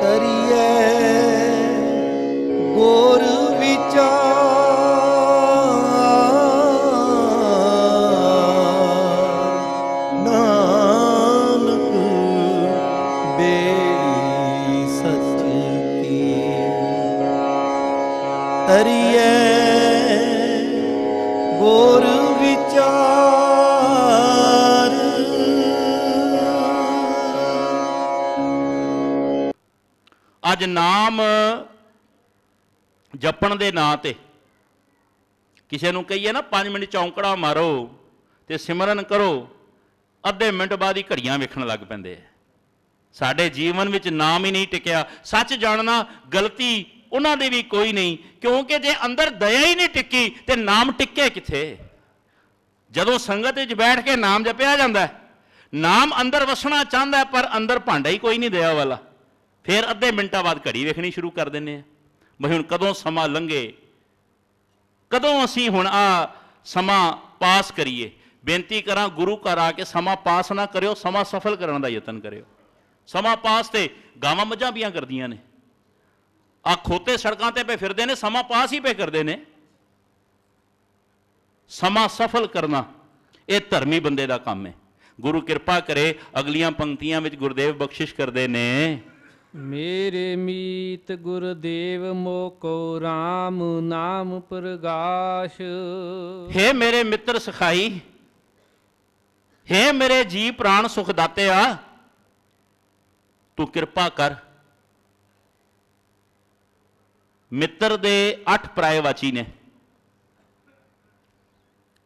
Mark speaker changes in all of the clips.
Speaker 1: ਤਰੀਏ ਗੁਰ ਵਿਚਾਰ ਨਾਨਕ ਬੇੜੀ ਸੱਚ ਕੀ ਤਰੀਏ ਗੁਰ ਵਿਚਾਰ।
Speaker 2: ਅੱਜ ਨਾਮ ਜਪਣ ਦੇ ਨਾਂ ਤੇ ਕਿਸੇ ਨੂੰ ਕਹੀਏ ਨਾ 5 ਮਿੰਟ ਚੌਂਕੜਾ ਮਾਰੋ ਤੇ ਸਿਮਰਨ ਕਰੋ, ਅੱਧੇ ਮਿੰਟ ਬਾਅਦ ਹੀ ਘੜੀਆਂ ਵੇਖਣ ਲੱਗ ਪੈਂਦੇ ਆ। ਸਾਡੇ ਜੀਵਨ ਵਿੱਚ ਨਾਮ ਹੀ ਨਹੀਂ ਟਿਕਿਆ। ਸੱਚ ਜਾਣਨਾ ਗਲਤੀ ਉਹਨਾਂ ਦੀ ਵੀ ਕੋਈ ਨਹੀਂ, ਕਿਉਂਕਿ ਜੇ ਅੰਦਰ ਦਇਆ ਹੀ ਨਹੀਂ ਟਿੱਕੀ ਤੇ ਨਾਮ ਟਿੱਕੇ ਕਿੱਥੇ। ਜਦੋਂ ਸੰਗਤ ਵਿੱਚ ਬੈਠ ਕੇ ਨਾਮ ਜਪਿਆ ਜਾਂਦਾ, ਨਾਮ ਅੰਦਰ ਵਸਣਾ ਚਾਹੁੰਦਾ ਪਰ ਅੰਦਰ ਭਾਂਡਾ ਹੀ ਕੋਈ ਨਹੀਂ ਦਇਆ ਵਾਲਾ, ਫਿਰ ਅੱਧੇ ਮਿੰਟਾਂ ਬਾਅਦ ਘੜੀ ਵੇਖਣੀ ਸ਼ੁਰੂ ਕਰ ਦਿੰਦੇ ਆ। ਬਈ ਹੁਣ ਕਦੋਂ ਸਮਾਂ ਲੰਘੇ, ਕਦੋਂ ਅਸੀਂ ਹੁਣ ਆ ਸਮਾਂ ਪਾਸ ਕਰੀਏ। ਬੇਨਤੀ ਕਰਾਂ, ਗੁਰੂ ਘਰ ਆ ਕੇ ਸਮਾਂ ਪਾਸ ਨਾ ਕਰਿਓ, ਸਮਾਂ ਸਫਲ ਕਰਨ ਦਾ ਯਤਨ ਕਰਿਓ। ਸਮਾਂ ਪਾਸ ਤੇ ਗਾਵਾਂ ਮੱਝਾਂ ਵੀ ਕਰਦੀਆਂ ਨੇ, ਆ ਖੋਤੇ ਸੜਕਾਂ ਤੇ ਪਏ ਫਿਰਦੇ ਨੇ, ਸਮਾਂ ਪਾਸ ਹੀ ਪਏ ਕਰਦੇ ਨੇ। ਸਮਾਂ ਸਫਲ ਕਰਨਾ ਇਹ ਧਰਮੀ ਬੰਦੇ ਦਾ ਕੰਮ ਹੈ। ਗੁਰੂ ਕਿਰਪਾ ਕਰੇ, ਅਗਲੀਆਂ ਪੰਕਤੀਆਂ ਵਿੱਚ ਗੁਰਦੇਵ ਬਖਸ਼ਿਸ਼ ਕਰਦੇ ਨੇ,
Speaker 3: ਮੇਰੇ ਮੀਤ ਗੁਰਦੇਵ ਮੋਕੋ ਰਾਮ ਨਾਮ ਪ੍ਰਗਾਸ਼।
Speaker 2: ਹੇ ਮੇਰੇ ਮਿੱਤਰ ਸਖਾਈ, ਹੇ ਮੇਰੇ ਜੀ ਪ੍ਰਾਣ ਸੁਖ ਦਾਤਿਆ, ਤੂੰ ਕਿਰਪਾ ਕਰ। ਮਿੱਤਰ ਦੇ 8 ਪਰਾਏਵਾਚੀ ਨੇ,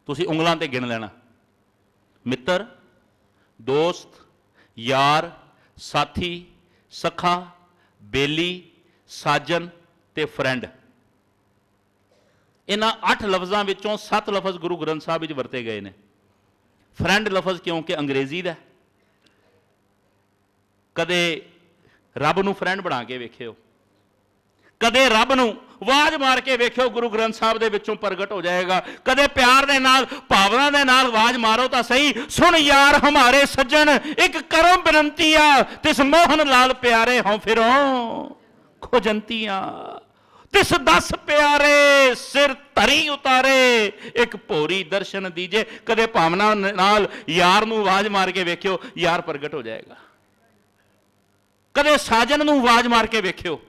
Speaker 2: ਤੁਸੀਂ ਉਂਗਲਾਂ ਤੇ ਗਿਣ ਲੈਣਾ। ਮਿੱਤਰ, ਦੋਸਤ, ਯਾਰ, ਸਾਥੀ, ਸਖਾ, ਬੇਲੀ, ਸਾਜਨ ਤੇ ਫਰੈਂਡ। ਇਹਨਾਂ 8 ਲਫ਼ਜ਼ਾਂ ਵਿੱਚੋਂ 7 ਲਫ਼ਜ਼ ਗੁਰੂ ਗ੍ਰੰਥ ਸਾਹਿਬ ਵਿੱਚ ਵਰਤੇ ਗਏ ਨੇ। ਫਰੈਂਡ ਲਫ਼ਜ਼ ਕਿਉਂਕਿ ਅੰਗਰੇਜ਼ੀ ਦਾ। ਕਦੇ ਰੱਬ ਨੂੰ ਫਰੈਂਡ ਬਣਾ ਕੇ ਵੇਖਿਓ, ਕਦੇ ਰੱਬ ਨੂੰ ਆਵਾਜ਼ ਮਾਰ ਕੇ ਵੇਖਿਓ, ਗੁਰੂ ਗ੍ਰੰਥ ਸਾਹਿਬ ਦੇ ਵਿੱਚੋਂ ਪ੍ਰਗਟ ਹੋ ਜਾਏਗਾ। ਕਦੇ ਪਿਆਰ ਦੇ ਨਾਲ, ਭਾਵਨਾ ਦੇ ਨਾਲ ਆਵਾਜ਼ ਮਾਰੋ ਤਾਂ ਸਹੀ, ਸੁਣ ਯਾਰ ਹਮਾਰੇ ਸੱਜਣ, ਇੱਕ ਕਰਮ ਬੇਨੰਤੀਆਂ, ਤਿਸ ਮੋਹਨ ਲਾਲ ਪਿਆਰੇ ਹੋਂ ਫਿਰੋਂ ਖੋਜੰਤੀਆਂ, ਤਿਸ 10 ਪਿਆਰੇ ਸਿਰ ਧਰੀ ਉਤਾਰੇ, ਇੱਕ ਭੋਰੀ ਦਰਸ਼ਨ ਦੀਜੇ। ਕਦੇ ਭਾਵਨਾ ਨਾਲ ਯਾਰ ਨੂੰ ਆਵਾਜ਼ ਮਾਰ ਕੇ ਵੇਖਿਓ, ਯਾਰ ਪ੍ਰਗਟ ਹੋ ਜਾਏਗਾ। ਕਦੇ ਸਾਜਨ ਨੂੰ ਆਵਾਜ਼ ਮਾਰ ਕੇ ਵੇਖਿਓ,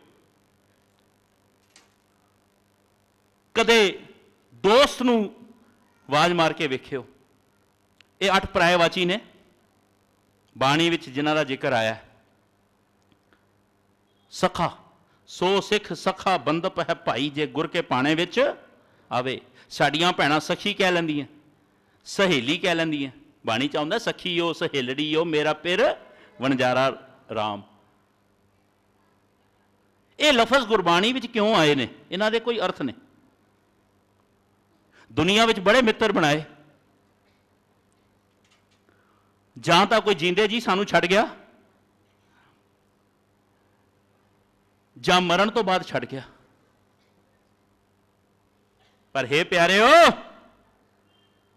Speaker 2: ਕਦੇ ਦੋਸਤ ਨੂੰ ਆਵਾਜ਼ ਮਾਰ ਕੇ ਵੇਖਿਓ। ਇਹ 8 ਪਰਾਏਵਾਚੀ ਨੇ ਬਾਣੀ ਵਿੱਚ ਜਿਨ੍ਹਾਂ ਦਾ ਜ਼ਿਕਰ ਆਇਆ। ਸਖਾ ਸੋ ਸਿੱਖ ਸਖਾ ਬੰਦਪ ਹੈ ਭਾਈ, ਜੇ ਗੁਰ ਕੇ ਪਾਣੇ ਵਿੱਚ ਆਵੇ। ਸਾਡੀਆਂ ਭੈਣਾਂ ਸਖੀ ਕਹਿ ਲੈਂਦੀਆਂ, ਸਹੇਲੀ ਕਹਿ ਲੈਂਦੀਆਂ। ਬਾਣੀ ਚ ਆਉਂਦਾ ਸਖੀਓ ਸਹੇਲੜੀਓ ਮੇਰਾ ਪਿਰ ਵਣਜਾਰਾ ਰਾਮ। ਇਹ ਲਫ਼ਜ਼ ਗੁਰਬਾਣੀ ਵਿੱਚ ਕਿਉਂ ਆਏ ਨੇ? ਇਹਨਾਂ ਦੇ ਕੋਈ ਅਰਥ ਨੇ। ਦੁਨੀਆ ਵਿੱਚ ਬੜੇ ਮਿੱਤਰ ਬਣਾਏ, ਜਾਂ ਤਾਂ ਕੋਈ ਜਿੰਦੇ ਜੀ ਸਾਨੂੰ ਛੱਡ ਗਿਆ, ਜਾਂ ਮਰਨ ਤੋਂ ਬਾਅਦ ਛੱਡ ਗਿਆ। ਪਰ ਹੇ ਪਿਆਰਿਓ,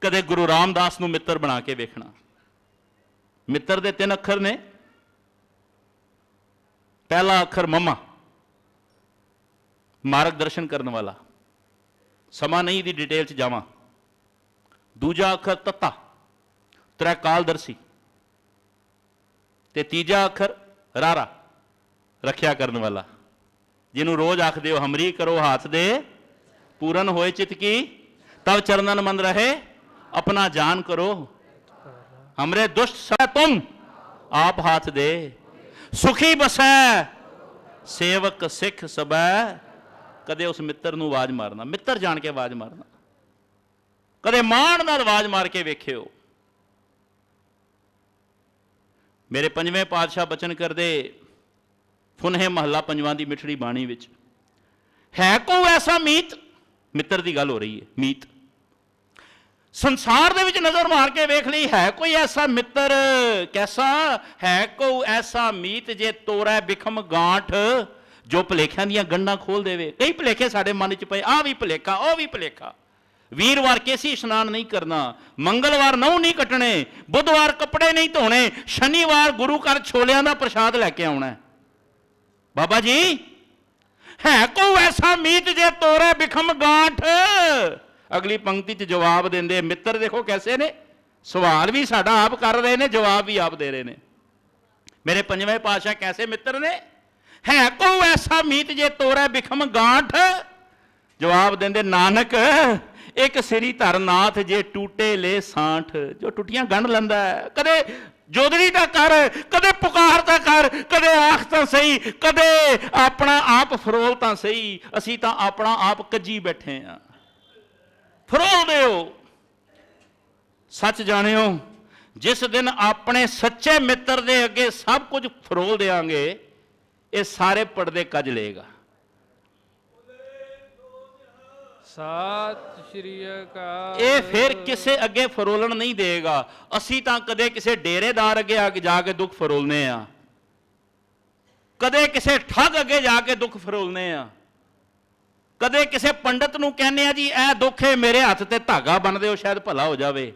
Speaker 2: ਕਦੇ ਗੁਰੂ ਰਾਮਦਾਸ ਨੂੰ ਮਿੱਤਰ ਬਣਾ ਕੇ ਵੇਖਣਾ। ਮਿੱਤਰ ਦੇ 3 ਅੱਖਰ ਨੇ। ਪਹਿਲਾ ਅੱਖਰ ਮਮਾ, ਮਾਰਗ ਦਰਸ਼ਨ ਕਰਨ ਵਾਲਾ, ਸਮਾਂ ਨਹੀਂ ਦੀ ਡਿਟੇਲ ਚ ਜਾਵਾਂ। ਦੂਜਾ ਅੱਖਰ ਤੱਤਾ, ਤ੍ਰੈਕਾਲਦਰਸੀ, ਤੇ ਤੀਜਾ ਅੱਖਰ ਰਾਰਾ, ਰੱਖਿਆ ਕਰਨ ਵਾਲਾ, ਜਿਹਨੂੰ ਰੋਜ਼ ਆਖਦੇ ਹੋ ਹਮਰੀ ਕਰੋ ਹਾਥ ਦੇ, ਪੂਰਨ ਹੋਏ ਚਿਤ ਕੀ ਤਬ ਚਰਨਨ ਮੰਦ ਰਹੇ, ਆਪਣਾ ਜਾਨ ਕਰੋ ਹਮਰੇ ਦੁਸ਼ਟ ਸੈ ਤੁਮ ਆਪ ਹਾਥ ਦੇ, ਸੁਖੀ ਬਸੈ ਸੇਵਕ ਸਿੱਖ ਸਬੈ। ਕਦੇ ਉਸ ਮਿੱਤਰ ਨੂੰ ਆਵਾਜ਼ ਮਾਰਨਾ, ਮਿੱਤਰ ਜਾਣ ਕੇ ਆਵਾਜ਼ ਮਾਰਨਾ। ਕਦੇ ਮਾਣ ਨਾਲ ਆਵਾਜ਼ ਮਾਰ ਕੇ ਵੇਖਿਓ। ਮੇਰੇ 5ਵੇਂ ਪਾਤਸ਼ਾਹ ਬਚਨ ਕਰਦੇ ਫੁਨਹੇ ਮਹੱਲਾ 5ਵਾਂ ਦੀ ਮਿੱਠੜੀ ਬਾਣੀ ਵਿੱਚ, ਹੈ ਕੋਈ ਐਸਾ ਮੀਤ, ਮਿੱਤਰ ਦੀ ਗੱਲ ਹੋ ਰਹੀ ਹੈ, ਮੀਤ ਸੰਸਾਰ ਦੇ ਵਿੱਚ ਨਜ਼ਰ ਮਾਰ ਕੇ ਵੇਖ ਲਈ, ਹੈ ਕੋਈ ਐਸਾ ਮਿੱਤਰ, ਕੈਸਾ ਹੈ ਕੋਈ ਐਸਾ ਮੀਤ, ਜੇ ਤੋਰੈ ਬਿਖਮ ਗਾਂਠ, ਜੋ ਭੁਲੇਖਿਆਂ ਦੀਆਂ ਗੰਢਾਂ ਖੋਲ ਦੇਵੇ। ਕਈ ਭੁਲੇਖੇ ਸਾਡੇ ਮਨ 'ਚ ਪਏ, ਆਹ ਵੀ ਭੁਲੇਖਾ, ਉਹ ਵੀ ਭੁਲੇਖਾ। ਵੀਰਵਾਰ ਕੇਸੀ ਇਸ਼ਨਾਨ ਨਹੀਂ ਕਰਨਾ, ਮੰਗਲਵਾਰ ਨਹੁੰ ਨਹੀਂ ਕੱਟਣੇ, ਬੁੱਧਵਾਰ ਕੱਪੜੇ ਨਹੀਂ ਧੋਣੇ, ਸ਼ਨੀਵਾਰ ਗੁਰੂ ਘਰ ਛੋਲਿਆਂ ਦਾ ਪ੍ਰਸ਼ਾਦ ਲੈ ਕੇ ਆਉਣਾ। ਬਾਬਾ ਜੀ ਹੈ ਕੋ ਐਸਾ ਮੀਤ ਜੇ ਤੋਰੇ ਬਿਖਮ ਗਾਂਠ। ਅਗਲੀ ਪੰਕਤੀ 'ਚ ਜਵਾਬ ਦਿੰਦੇ ਮਿੱਤਰ ਦੇਖੋ ਕੈਸੇ ਨੇ, ਸਵਾਲ ਵੀ ਸਾਡਾ ਆਪ ਕਰ ਰਹੇ ਨੇ, ਜਵਾਬ ਵੀ ਆਪ ਦੇ ਰਹੇ ਨੇ। ਮੇਰੇ ਪੰਜਵੇਂ ਪਾਤਸ਼ਾਹ ਕੈਸੇ ਮਿੱਤਰ ਨੇ, ਹੈ ਕੋ ਐਸਾ ਮੀਤ ਜੇ ਤੋਰੇ ਬਿਖਮ ਗਾਂਠ। ਜਵਾਬ ਦਿੰਦੇ ਨਾਨਕ ਇੱਕ ਸ੍ਰੀ ਧਰਨਾਥ ਜੇ ਟੂਟੇ ਲੈ ਸਾਂਠ। ਜੋ ਟੁੱਟੀਆਂ ਗੰਢ ਲੈਂਦਾ, ਕਦੇ ਜੋਦੜੀ ਦਾ ਕਰ, ਕਦੇ ਪੁਕਾਰ ਦਾ ਕਰ, ਕਦੇ ਆਖ ਤਾਂ ਸਹੀ, ਕਦੇ ਆਪਣਾ ਆਪ ਫਰੋਲ ਤਾਂ ਸਹੀ। ਅਸੀਂ ਤਾਂ ਆਪਣਾ ਆਪ ਕੱਜੀ ਬੈਠੇ ਆ। ਫਰੋਲ ਦਿਓ, ਸੱਚ ਜਾਣਿਓ ਜਿਸ ਦਿਨ ਆਪਣੇ ਸੱਚੇ ਮਿੱਤਰ ਦੇ ਅੱਗੇ ਸਭ ਕੁਝ ਫਰੋਲ ਦੇਾਂਗੇ, ਇਹ ਸਾਰੇ ਪਰਦੇ ਕੱਜ ਲਏਗਾ।
Speaker 3: ਸਤਿ ਸ਼੍ਰੀ ਅਕਾਲ।
Speaker 2: ਇਹ ਫਿਰ ਕਿਸੇ ਅੱਗੇ ਫਰੋਲਣ ਨਹੀਂ ਦੇਗਾ। ਅਸੀਂ ਤਾਂ ਕਦੇ ਕਿਸੇ ਡੇਰੇਦਾਰ ਅੱਗੇ ਜਾ ਕੇ ਦੁੱਖ ਫਰੋਲਨੇ ਆ, ਕਦੇ ਕਿਸੇ ਠੱਗ ਅੱਗੇ ਜਾ ਕੇ ਦੁੱਖ ਫਰੋਲਨੇ ਆ, ਕਦੇ ਕਿਸੇ ਪੰਡਤ ਨੂੰ ਕਹਿੰਦੇ ਆ ਜੀ ਇਹ ਦੁੱਖ ਹੈ ਮੇਰੇ ਹੱਥ ਤੇ ਧਾਗਾ ਬੰਨ ਦਿਓ ਸ਼ਾਇਦ ਭਲਾ ਹੋ ਜਾਵੇ।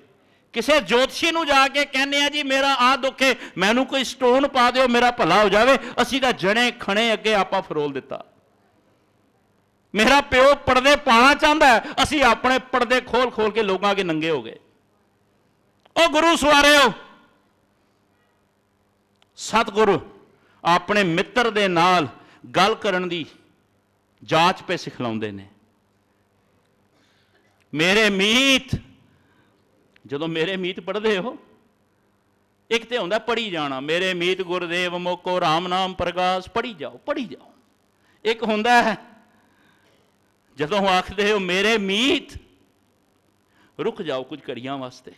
Speaker 2: ਕਿਸੇ ਜੋਤਸ਼ੀ ਨੂੰ ਜਾ ਕੇ ਕਹਿੰਦੇ ਆ ਜੀ ਮੇਰਾ ਆਹ ਦੁੱਖ ਹੈ ਮੈਨੂੰ ਕੋਈ ਸਟੋਨ ਪਾ ਦਿਓ ਮੇਰਾ ਭਲਾ ਹੋ ਜਾਵੇ। ਅਸੀਂ ਤਾਂ ਜਣੇ ਖਣੇ ਅੱਗੇ ਆਪਾਂ ਫਰੋਲ ਦਿੱਤਾ। ਮੇਰਾ ਪਿਓ ਪਰਦੇ ਪਾਣਾ ਚਾਹੁੰਦਾ, ਅਸੀਂ ਆਪਣੇ ਪਰਦੇ ਖੋਲ ਖੋਲ ਕੇ ਲੋਕਾਂ ਅੱਗੇ ਨੰਗੇ ਹੋ ਗਏ। ਉਹ ਗੁਰੂ ਸਵਾਰਿਓ, ਸਤਿਗੁਰੂ ਆਪਣੇ ਮਿੱਤਰ ਦੇ ਨਾਲ ਗੱਲ ਕਰਨ ਦੀ ਜਾਂਚ ਪੇ ਸਿਖਲਾਉਂਦੇ ਨੇ। ਮੇਰੇ ਮੀਤ, ਜਦੋਂ ਮੇਰੇ ਮੀਤ ਪੜ੍ਹਦੇ ਹੋ, ਇੱਕ ਤੇ ਹੁੰਦਾ ਪੜ੍ਹੀ ਜਾਣਾ, ਮੇਰੇ ਮੀਤ ਗੁਰਦੇਵ ਮੋਕੋ ਰਾਮ ਨਾਮ ਪ੍ਰਗਾਸ, ਪੜ੍ਹੀ ਜਾਓ ਪੜ੍ਹੀ ਜਾਓ। ਇੱਕ ਹੁੰਦਾ ਹੈ ਜਦੋਂ ਆਖਦੇ ਹੋ ਮੇਰੇ ਮੀਤ ਰੁਕ ਜਾਓ ਕੁਝ ਘੜੀਆਂ ਵਾਸਤੇ,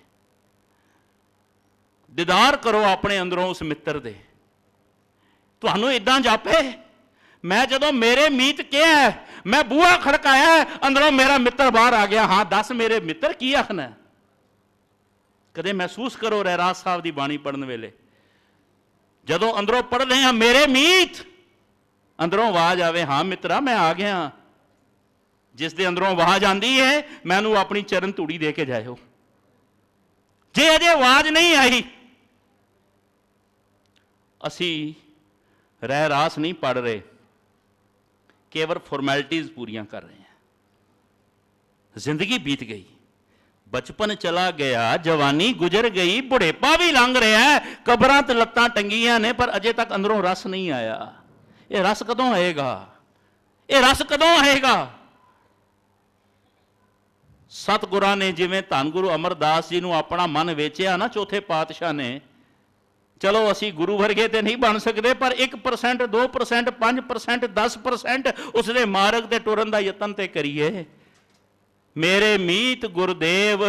Speaker 2: ਦੀਦਾਰ ਕਰੋ ਆਪਣੇ ਅੰਦਰੋਂ ਉਸ ਮਿੱਤਰ ਦੇ। ਤੁਹਾਨੂੰ ਇਦਾਂ ਜਾਪੇ ਮੈਂ ਜਦੋਂ ਮੇਰੇ ਮੀਤ ਕਿਹਾ, ਮੈਂ ਬੂਹਾ ਖੜਕਾਇਆ, ਅੰਦਰੋਂ ਮੇਰਾ ਮਿੱਤਰ ਬਾਹਰ ਆ ਗਿਆ। ਹਾਂ ਦੱਸ ਮੇਰੇ ਮਿੱਤਰ ਕੀ ਆਖਣਾ। ਕਦੇ ਮਹਿਸੂਸ ਕਰੋ ਰਹਿਰਾਸ ਸਾਹਿਬ ਦੀ ਬਾਣੀ ਪੜ੍ਹਨ ਵੇਲੇ, ਜਦੋਂ ਅੰਦਰੋਂ ਪੜ੍ਹਦੇ ਹਾਂ ਮੇਰੇ ਮੀਤ, ਅੰਦਰੋਂ ਆਵਾਜ਼ ਆਵੇ ਹਾਂ ਮਿੱਤਰਾ ਮੈਂ ਆ ਗਿਆ। ਜਿਸ ਦੇ ਅੰਦਰੋਂ ਆਵਾਜ਼ ਆਉਂਦੀ ਹੈ ਮੈਨੂੰ ਆਪਣੀ ਚਰਨ ਧੂੜੀ ਦੇ ਕੇ ਜਾਇਓ। ਜੇ ਅਜੇ ਆਵਾਜ਼ ਨਹੀਂ ਆਈ, ਅਸੀਂ ਰਹਿਰਾਸ ਨਹੀਂ ਪੜ੍ਹ ਰਹੇ, ਕੇਵਲ ਫਾਰਮੈਲਿਟੀਜ਼ ਪੂਰੀਆਂ ਕਰ ਰਹੇ ਹਾਂ। ਜ਼ਿੰਦਗੀ ਬੀਤ ਗਈ, ਬਚਪਨ ਚਲਾ ਗਿਆ, ਜਵਾਨੀ ਗੁਜ਼ਰ ਗਈ, ਬੁਢੇਪਾ ਵੀ ਲੰਘ ਰਿਹਾ, ਕਬਰਾਂ ਤੇ ਲੱਤਾਂ ਟੰਗੀਆਂ ਨੇ, ਪਰ ਅਜੇ ਤੱਕ ਅੰਦਰੋਂ ਰਸ ਨਹੀਂ ਆਇਆ। ਇਹ ਰਸ ਕਦੋਂ ਆਏਗਾ? ਇਹ ਰਸ ਕਦੋਂ ਆਏਗਾ? ਸਤਿਗੁਰਾਂ ਨੇ ਜਿਵੇਂ ਧੰਨ ਗੁਰੂ ਅਮਰਦਾਸ ਜੀ ਨੂੰ ਆਪਣਾ ਮਨ ਵੇਚਿਆ ਨਾ ਚੌਥੇ ਪਾਤਸ਼ਾਹ ਨੇ, ਚਲੋ ਅਸੀਂ ਗੁਰੂ ਵਰਗੇ ਤੇ ਨਹੀਂ ਬਣ ਸਕਦੇ, ਪਰ 1% 2% 5% 10% ਉਸ ਦੇ ਮਾਰਗ ਤੇ ਟੁਰਨ ਦਾ ਯਤਨ ਤੇ ਕਰੀਏ। ਮੇਰੇ ਮੀਤ ਗੁਰਦੇਵ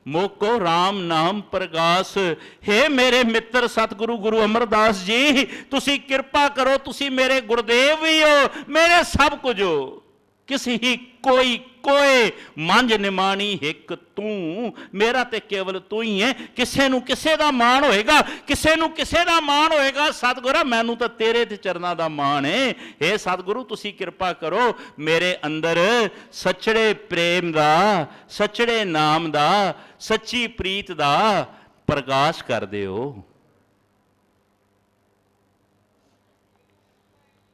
Speaker 2: ਮੋਕੋ ਰਾਮ ਨਾਮ ਪ੍ਰਗਾਸ। ਹੇ ਮੇਰੇ ਮਿੱਤਰ ਸਤਿਗੁਰੂ ਗੁਰੂ ਅਮਰਦਾਸ ਜੀ, ਤੁਸੀਂ ਕਿਰਪਾ ਕਰੋ, ਤੁਸੀਂ ਮੇਰੇ ਗੁਰਦੇਵ ਵੀ ਹੋ, ਮੇਰੇ ਸਭ ਕੁਝ ਹੋ। ਕਿਸੇ ਹੀ ਕੋਈ ਕੋਏ ਮੰਝ ਨਿਮਾਣੀ ਇੱਕ ਤੂੰ, ਮੇਰਾ ਤੇ ਕੇਵਲ ਤੂੰ ਹੀ ਹੈ। ਕਿਸੇ ਨੂੰ ਕਿਸੇ ਦਾ ਮਾਣ ਹੋਏਗਾ, ਕਿਸੇ ਨੂੰ ਕਿਸੇ ਦਾ ਮਾਣ ਹੋਏਗਾ, ਸਤਿਗੁਰਾਂ ਮੈਨੂੰ ਤਾਂ ਤੇਰੇ ਤੇ ਚਰਨਾਂ ਦਾ ਮਾਣ ਹੈ। ਇਹ ਸਤਿਗੁਰੂ ਤੁਸੀਂ ਕਿਰਪਾ ਕਰੋ, ਮੇਰੇ ਅੰਦਰ ਸੱਚੜੇ ਪ੍ਰੇਮ ਦਾ, ਸੱਚੜੇ ਨਾਮ ਦਾ, ਸੱਚੀ ਪ੍ਰੀਤ ਦਾ ਪ੍ਰਕਾਸ਼ ਕਰ ਦਿਓ।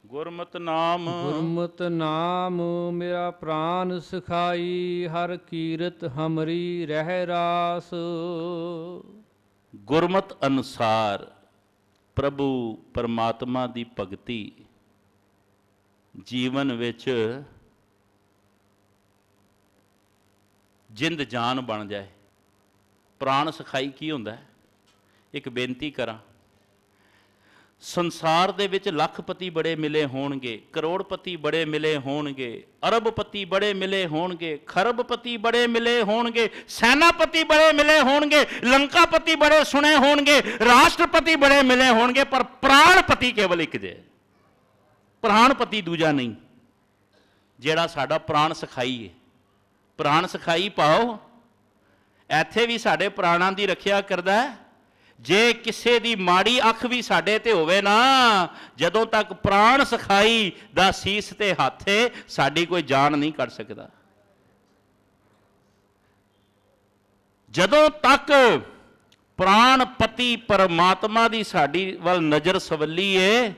Speaker 2: ਗੁਰਮਤਿ ਨਾਮ,
Speaker 3: ਗੁਰਮਤਿ ਨਾਮ ਮੇਰਾ ਪ੍ਰਾਨ ਸਖਾਈ, ਹਰ ਕੀਰਤ ਹਮਰੀ ਰਹਿ ਰਾਸ।
Speaker 2: ਗੁਰਮਤਿ ਅਨੁਸਾਰ ਪ੍ਰਭੂ ਪਰਮਾਤਮਾ ਦੀ ਭਗਤੀ ਜੀਵਨ ਵਿੱਚ ਜਿੰਦ ਜਾਨ ਬਣ ਜਾਏ। ਪ੍ਰਾਣ ਸਖਾਈ ਕੀ ਹੁੰਦਾ? ਇੱਕ ਬੇਨਤੀ ਕਰਾਂ, ਸੰਸਾਰ ਦੇ ਵਿੱਚ ਲੱਖਪਤੀ ਬੜੇ ਮਿਲੇ ਹੋਣਗੇ, ਕਰੋੜਪਤੀ ਬੜੇ ਮਿਲੇ ਹੋਣਗੇ, ਅਰਬਪਤੀ ਬੜੇ ਮਿਲੇ ਹੋਣਗੇ, ਖਰਬਪਤੀ ਬੜੇ ਮਿਲੇ ਹੋਣਗੇ, ਸੈਨਾਪਤੀ ਬੜੇ ਮਿਲੇ ਹੋਣਗੇ, ਲੰਕਾਪਤੀ ਬੜੇ ਸੁਣੇ ਹੋਣਗੇ, ਰਾਸ਼ਟਰਪਤੀ ਬੜੇ ਮਿਲੇ ਹੋਣਗੇ, ਪਰ ਪ੍ਰਾਣਪਤੀ ਕੇਵਲ ਇੱਕ ਜੇ। ਪ੍ਰਾਣਪਤੀ ਦੂਜਾ ਨਹੀਂ, ਜਿਹੜਾ ਸਾਡਾ ਪ੍ਰਾਣ ਸਖਾਈ ਹੈ। ਪ੍ਰਾਣ ਸਖਾਈ ਪਾਓ, ਇੱਥੇ ਵੀ ਸਾਡੇ ਪ੍ਰਾਣਾਂ ਦੀ ਰੱਖਿਆ ਕਰਦਾ ਹੈ। ਜੇ ਕਿਸੇ ਦੀ ਮਾੜੀ ਅੱਖ ਵੀ ਸਾਡੇ ਤੇ ਹੋਵੇ ਨਾ, ਜਦੋਂ ਤੱਕ ਪ੍ਰਾਣ ਸਖਾਈ ਦਾ ਸੀਸ ਤੇ ਹੱਥ ਹੈ, ਸਾਡੀ ਕੋਈ ਜਾਨ ਨਹੀਂ ਕੱਢ ਸਕਦਾ। ਜਦੋਂ ਤੱਕ ਪ੍ਰਾਣਪਤੀ ਪਰਮਾਤਮਾ ਦੀ ਸਾਡੀ ਵੱਲ ਨਜ਼ਰ ਸਵੱਲੀ ਹੈ,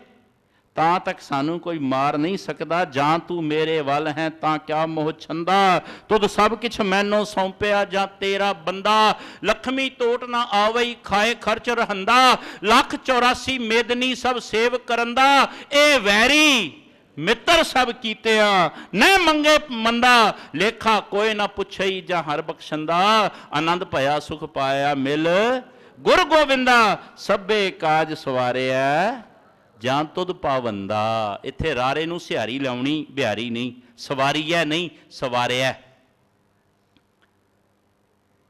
Speaker 2: ਤਾਂ ਤੱਕ ਸਾਨੂੰ ਕੋਈ ਮਾਰ ਨਹੀਂ ਸਕਦਾ। ਜਾਂ ਤੂੰ ਮੇਰੇ ਵੱਲ ਹੈ ਤਾਂ ਕਿਆ ਮੋਹ ਛੰਦਾ, ਤੁਧ ਸਭ ਕਿਛ ਮੈਨੋ ਸੌਂਪਿਆ ਜਾਂ ਤੇਰਾ ਬੰਦਾ। ਲਖਮੀ ਟੋਟ ਨਾ ਆਵਈ ਖਾਏ ਖਰਚ ਰਹੰਦਾ, ਲੱਖ 84 ਮੇਦਨੀ ਸਭ ਸੇਵ ਕਰੰਦਾ। ਇਹ ਵੈਰੀ ਮਿੱਤਰ ਸਭ ਕੀਤਿਆ ਨਹਿ ਮੰਗੇ ਮੰਦਾ, ਲੇਖਾ ਕੋਈ ਨਾ ਪੁੱਛਈ ਜਾਂ ਹਰ ਬਖਸ਼ੰਦਾ। ਆਨੰਦ ਭਇਆ ਸੁਖ ਪਾਇਆ ਮਿਲ ਗੁਰ ਗੋਬਿੰਦਾ, ਸਭੇ ਕਾਜ ਸਵਾਰਿਆ ਜਾਂ ਤੁਧ ਪਾਵੰਦਾ। ਇੱਥੇ ਰਾਰੇ ਨੂੰ ਸਿਹਾਰੀ ਲਾਉਣੀ, ਬਿਹਾਰੀ ਨਹੀਂ, ਸਵਾਰੀਐ ਨਹੀਂ, ਸਵਾਰਿਆ।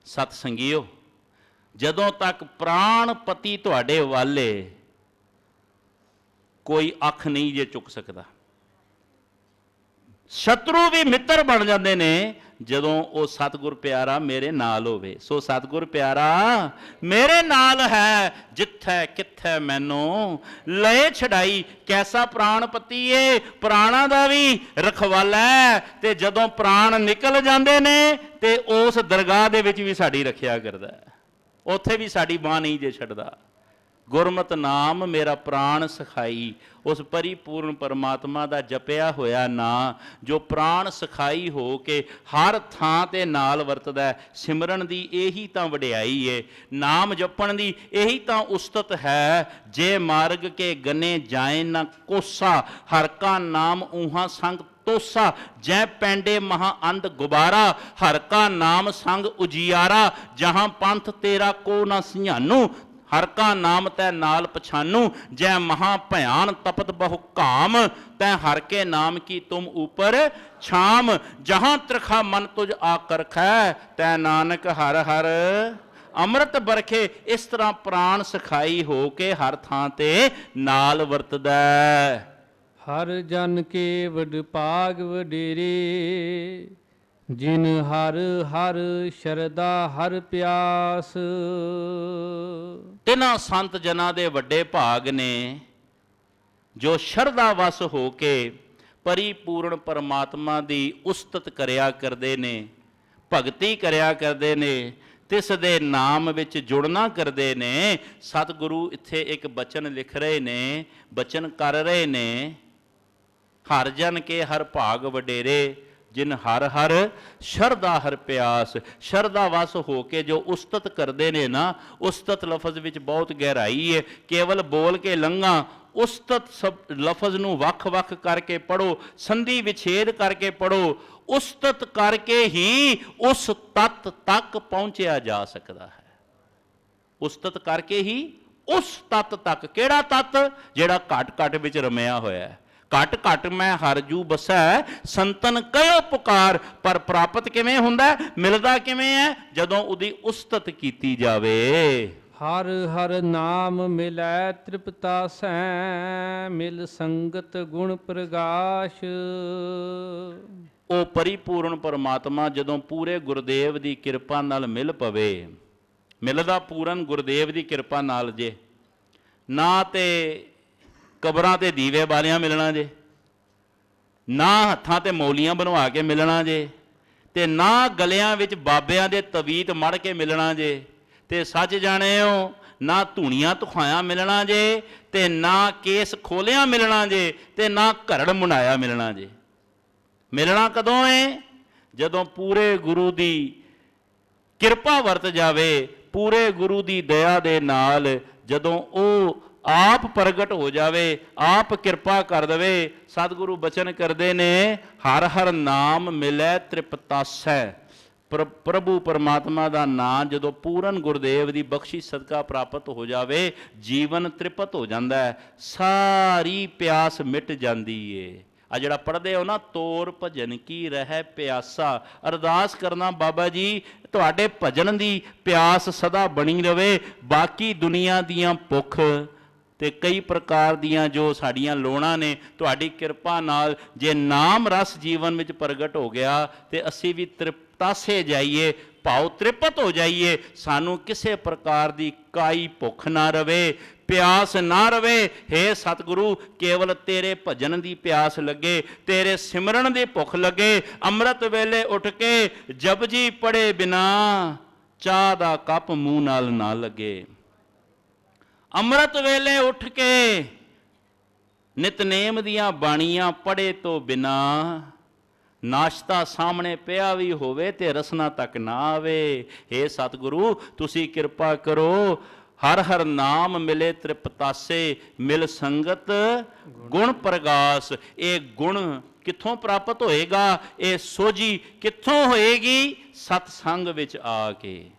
Speaker 2: ਸਤ ਸੰਗੀਓ, ਜਦੋਂ ਤੱਕ ਪ੍ਰਾਣਪਤੀ ਤੁਹਾਡੇ ਵਾਲੇ ਕੋਈ ਅੱਖ ਨਹੀਂ ਜੇ ਚੁੱਕ ਸਕਦਾ। ਸ਼ਤਰੂ ਵੀ ਮਿੱਤਰ ਬਣ ਜਾਂਦੇ ਨੇ ਜਦੋਂ ਉਹ ਸਤਿਗੁਰ ਪਿਆਰਾ ਮੇਰੇ ਨਾਲ ਹੋਵੇ। ਸੋ ਸਤਿਗੁਰ ਪਿਆਰਾ ਮੇਰੇ ਨਾਲ ਹੈ, ਜਿੱਥੈ ਕਿੱਥੈ ਮੈਨੂੰ ਲਏ ਛਡਾਈ। ਕੈਸਾ ਪ੍ਰਾਣਪਤੀ ਏ, ਪ੍ਰਾਣਾਂ ਦਾ ਵੀ ਰਖਵਾਲਾ। ਤੇ ਜਦੋਂ ਪ੍ਰਾਣ ਨਿਕਲ ਜਾਂਦੇ ਨੇ ਤੇ ਉਸ ਦਰਗਾਹ ਦੇ ਵਿੱਚ ਵੀ ਸਾਡੀ ਰੱਖਿਆ ਕਰਦਾ, ਉੱਥੇ ਵੀ ਸਾਡੀ ਬਾਂਹ ਨਹੀਂ ਜੇ ਛੱਡਦਾ। ਗੁਰਮਤਿ ਨਾਮ ਮੇਰਾ ਪ੍ਰਾਣ ਸਖਾਈ, ਉਸ ਪਰਿਪੂਰਨ ਪਰਮਾਤਮਾ ਦਾ ਜਪਿਆ ਹੋਇਆ ਨਾਂ ਜੋ ਪ੍ਰਾਣ ਸਖਾਈ ਹੋ ਕੇ ਹਰ ਥਾਂ ਤੇ ਨਾਲ ਵਰਤਦਾ। ਸਿਮਰਨ ਦੀ ਇਹੀ ਤਾਂ ਵਡਿਆਈ ਏ, ਨਾਮ ਜਪਣ ਦੀ ਇਹੀ ਤਾਂ ਉਸਤਤ ਹੈ। ਜੇ ਮਾਰਗ ਕੇ ਗਨੇ ਜਾਏ ਨਾ ਕੋਸਾ, ਹਰ ਕਾ ਨਾਮ ਊਹਾਂ ਸੰਗ ਤੋਸਾ। ਜੈ ਪੈਂਡੇ ਮਹਾ ਅੰਧ ਗੁਬਾਰਾ, ਹਰ ਕਾ ਨਾਮ ਸੰਗ ਉਜਿਆਰਾ। ਜਹਾਂ ਪੰਥ ਤੇਰਾ ਕੋ ਨਾ ਸਿਆਨੂ, ਹਰ ਕਾ ਨਾਮ ਤੈ ਨਾਲ ਪਛਾਨੂ। ਜੈ ਮਹਾ ਭਿਆਨ ਤਪਤ ਬਹੁ ਕਾਮ, ਤੈ ਹਰ ਕੇ ਨਾਮ ਕੀ ਤੁਮ ਊਪਰ ਛਾਮ। ਜਹਾਂ ਤ੍ਰਿਖਾ ਮਨ ਤੁਝ ਆਕਰ ਖੈ, ਤੈ ਨਾਨਕ ਹਰ ਹਰ ਅੰਮ੍ਰਿਤ ਬਰਖੇ। ਇਸ ਤਰ੍ਹਾਂ ਪ੍ਰਾਣ ਸਖਾਈ ਹੋ ਕੇ ਹਰ ਥਾਂ ਤੇ ਨਾਲ ਵਰਤਦਾ।
Speaker 3: ਹਰ ਜਨ ਕੇ ਵਡ ਭਾਗ ਵਡੇਰੇ, ਜਿਨ ਹਰ ਹਰ ਸ਼ਰਦਾ ਹਰ ਪਿਆਸ।
Speaker 2: ਤਿਨਾਂ ਸੰਤ ਜਨਾਂ ਦੇ ਵੱਡੇ ਭਾਗ ਨੇ ਜੋ ਸ਼ਰਧਾ ਵਸ ਹੋ ਕੇ ਪਰਿਪੂਰਨ ਪਰਮਾਤਮਾ ਦੀ ਉਸਤਤ ਕਰਿਆ ਕਰਦੇ ਨੇ, ਭਗਤੀ ਕਰਿਆ ਕਰਦੇ ਨੇ, ਤਿਸ ਦੇ ਨਾਮ ਵਿੱਚ ਜੁੜਨਾ ਕਰਦੇ ਨੇ। ਸਤਿਗੁਰੂ ਇੱਥੇ ਇੱਕ ਬਚਨ ਲਿਖ ਰਹੇ ਨੇ, ਬਚਨ ਕਰ ਰਹੇ ਨੇ, ਹਰ ਜਨ ਕੇ ਹਰ ਭਾਗ ਵਡੇਰੇ, ਜਿਨ ਹਰ ਹਰ ਸ਼ਰਧਾ ਹਰ ਪਿਆਸ। ਸ਼ਰਧਾ ਵਸ ਹੋ ਕੇ ਜੋ ਉਸਤਤ ਕਰਦੇ ਨੇ ਨਾ, ਉਸਤਤ ਲਫ਼ਜ਼ ਵਿੱਚ ਬਹੁਤ ਗਹਿਰਾਈ ਹੈ। ਕੇਵਲ ਬੋਲ ਕੇ ਲੰਘਾਂ, ਉਸਤਤ ਸਭ ਲਫ਼ਜ਼ ਨੂੰ ਵੱਖ-ਵੱਖ ਕਰਕੇ ਪੜੋ, ਸੰਧੀ ਵਿਛੇਦ ਕਰਕੇ ਪੜੋ। ਉਸਤਤ ਕਰਕੇ ਹੀ ਉਸ ਤੱਤ ਤੱਕ ਪਹੁੰਚਿਆ ਜਾ ਸਕਦਾ ਹੈ। ਉਸਤਤ ਕਰਕੇ ਹੀ ਉਸ ਤੱਤ ਤੱਕ। ਕਿਹੜਾ ਤੱਤ? ਜਿਹੜਾ ਘਟ-ਘਟ ਵਿੱਚ ਰਮਿਆ ਹੋਇਆ ਹੈ। ਘਟ ਘਟ ਮੈਂ ਹਰ ਜੂ ਬਸੈ, ਸੰਤਨ ਕਹਿਓ ਪੁਕਾਰ। ਪਰ ਪ੍ਰਾਪਤ ਕਿਵੇਂ ਹੁੰਦਾ, ਮਿਲਦਾ ਕਿਵੇਂ ਹੈ? ਜਦੋਂ ਉਹਦੀ ਉਸਤਤ ਕੀਤੀ ਜਾਵੇ।
Speaker 3: ਹਰ ਹਰ ਨਾਮ ਮਿਲੈ ਤ੍ਰਿਪਤਾਸੈ, ਮਿਲ ਸੰਗਤ ਗੁਣ ਪ੍ਰਗਾਸ਼।
Speaker 2: ਉਹ ਪਰਿਪੂਰਨ ਪਰਮਾਤਮਾ ਜਦੋਂ ਪੂਰੇ ਗੁਰਦੇਵ ਦੀ ਕਿਰਪਾ ਨਾਲ ਮਿਲ ਪਵੇ, ਮਿਲਦਾ ਪੂਰਨ ਗੁਰਦੇਵ ਦੀ ਕਿਰਪਾ ਨਾਲ ਜੇ, ਨਾ ਤੇ ਕਬਰਾਂ ਤੇ ਦੀਵੇ ਵਾਲਿਆਂ ਮਿਲਣਾ ਜੇ, ਨਾ ਹੱਥਾਂ ਤੇ ਮੌਲੀਆਂ ਬਣਵਾ ਕੇ ਮਿਲਣਾ ਜੇ, ਤੇ ਨਾ ਗਲਿਆਂ ਵਿੱਚ ਬਾਬਿਆਂ ਦੇ ਤਵੀਤ ਮੜ ਕੇ ਮਿਲਣਾ ਜੇ। ਤੇ ਸੱਚ ਜਾਣਿਓ, ਨਾ ਧੂਣੀਆਂ ਧੁਖਾਇਆ ਮਿਲਣਾ ਜੇ, ਤੇ ਨਾ ਕੇਸ ਖੋਲਿਆਂ ਮਿਲਣਾ ਜੇ, ਤੇ ਨਾ ਘਰੜ ਮੁੰਡਾਇਆ ਮਿਲਣਾ ਜੇ। ਮਿਲਣਾ ਕਦੋਂ ਹੈ? ਜਦੋਂ ਪੂਰੇ ਗੁਰੂ ਦੀ ਕਿਰਪਾ ਵਰਤ ਜਾਵੇ, ਪੂਰੇ ਗੁਰੂ ਦੀ ਦਇਆ ਦੇ ਨਾਲ ਜਦੋਂ ਉਹ ਆਪ ਪ੍ਰਗਟ ਹੋ ਜਾਵੇ, ਆਪ ਕਿਰਪਾ ਕਰ ਦੇਵੇ। ਸਤਿਗੁਰੂ ਬਚਨ ਕਰਦੇ ਨੇ, ਹਰ ਹਰ ਨਾਮ ਮਿਲੈ ਤ੍ਰਿਪਤਾਸੈ। ਪ੍ਰਭੂ ਪਰਮਾਤਮਾ ਦਾ ਨਾਮ ਜਦੋਂ ਪੂਰਨ ਗੁਰਦੇਵ ਦੀ ਬਖਸ਼ੀ ਸਦਕਾ ਪ੍ਰਾਪਤ ਹੋ ਜਾਵੇ, ਜੀਵਨ ਤ੍ਰਿਪਤ ਹੋ ਜਾਂਦਾ ਹੈ, ਸਾਰੀ ਪਿਆਸ ਮਿਟ ਜਾਂਦੀ ਏ। ਆ ਜਿਹੜਾ ਪੜ੍ਹਦੇ ਹੋ ਨਾ, ਤੋਰ ਭਜਨ ਕੀ ਰਹਿ ਪਿਆਸਾ, ਅਰਦਾਸ ਕਰਨਾ ਬਾਬਾ ਜੀ ਤੁਹਾਡੇ ਭਜਨ ਦੀ ਪਿਆਸ ਸਦਾ ਬਣੀ ਰਵੇ। ਬਾਕੀ ਦੁਨੀਆ ਦੀਆਂ ਭੁੱਖ ਤੇ ਕਈ ਪ੍ਰਕਾਰ ਦੀਆਂ ਜੋ ਸਾਡੀਆਂ ਲੋੜਾਂ ਨੇ, ਤੁਹਾਡੀ ਕਿਰਪਾ ਨਾਲ ਜੇ ਨਾਮ ਰਸ ਜੀਵਨ ਵਿੱਚ ਪ੍ਰਗਟ ਹੋ ਗਿਆ ਤੇ ਅਸੀਂ ਵੀ ਤ੍ਰਿਪਤਾਸੇ ਜਾਈਏ, ਭਾਵ ਤ੍ਰਿਪਤ ਹੋ ਜਾਈਏ। ਸਾਨੂੰ ਕਿਸੇ ਪ੍ਰਕਾਰ ਦੀ ਕਾਈ ਭੁੱਖ ਨਾ ਰਵੇ, ਪਿਆਸ ਨਾ ਰਵੇ। ਹੇ ਸਤਿਗੁਰੂ, ਕੇਵਲ ਤੇਰੇ ਭਜਨ ਦੀ ਪਿਆਸ ਲੱਗੇ, ਤੇਰੇ ਸਿਮਰਨ ਦੀ ਭੁੱਖ ਲੱਗੇ। ਅੰਮ੍ਰਿਤ ਵੇਲੇ ਉੱਠ ਕੇ ਜਪਜੀ ਪੜੇ ਬਿਨਾ ਚਾਹ ਦਾ ਕੱਪ ਮੂੰਹ ਨਾਲ ਨਾ ਲੱਗੇ। ਅੰਮ੍ਰਿਤ ਵੇਲੇ ਉੱਠ ਕੇ ਨਿਤਨੇਮ ਦੀਆਂ ਬਾਣੀਆਂ ਪੜ੍ਹੇ ਤੋਂ ਬਿਨਾ ਨਾਸ਼ਤਾ ਸਾਹਮਣੇ ਪਿਆ ਵੀ ਹੋਵੇ ਤੇ ਰਸਨਾ ਤੱਕ ਨਾ ਆਵੇ। हे ਸਤਿਗੁਰੂ ਤੁਸੀਂ ਕਿਰਪਾ ਕਰੋ, ਹਰ ਹਰ ਨਾਮ ਮਿਲੇ ਤ੍ਰਿਪਤਾਸੇ, ਮਿਲ ਸੰਗਤ ਗੁਣ ਪ੍ਰਗਾਸ। ਇਹ ਗੁਣ ਕਿੱਥੋਂ ਪ੍ਰਾਪਤ ਹੋਏਗਾ, ਇਹ ਸੋਝੀ ਕਿੱਥੋਂ ਹੋਏਗੀ? ਸਤ ਸੰਗ ਵਿੱਚ ਆ ਕੇ।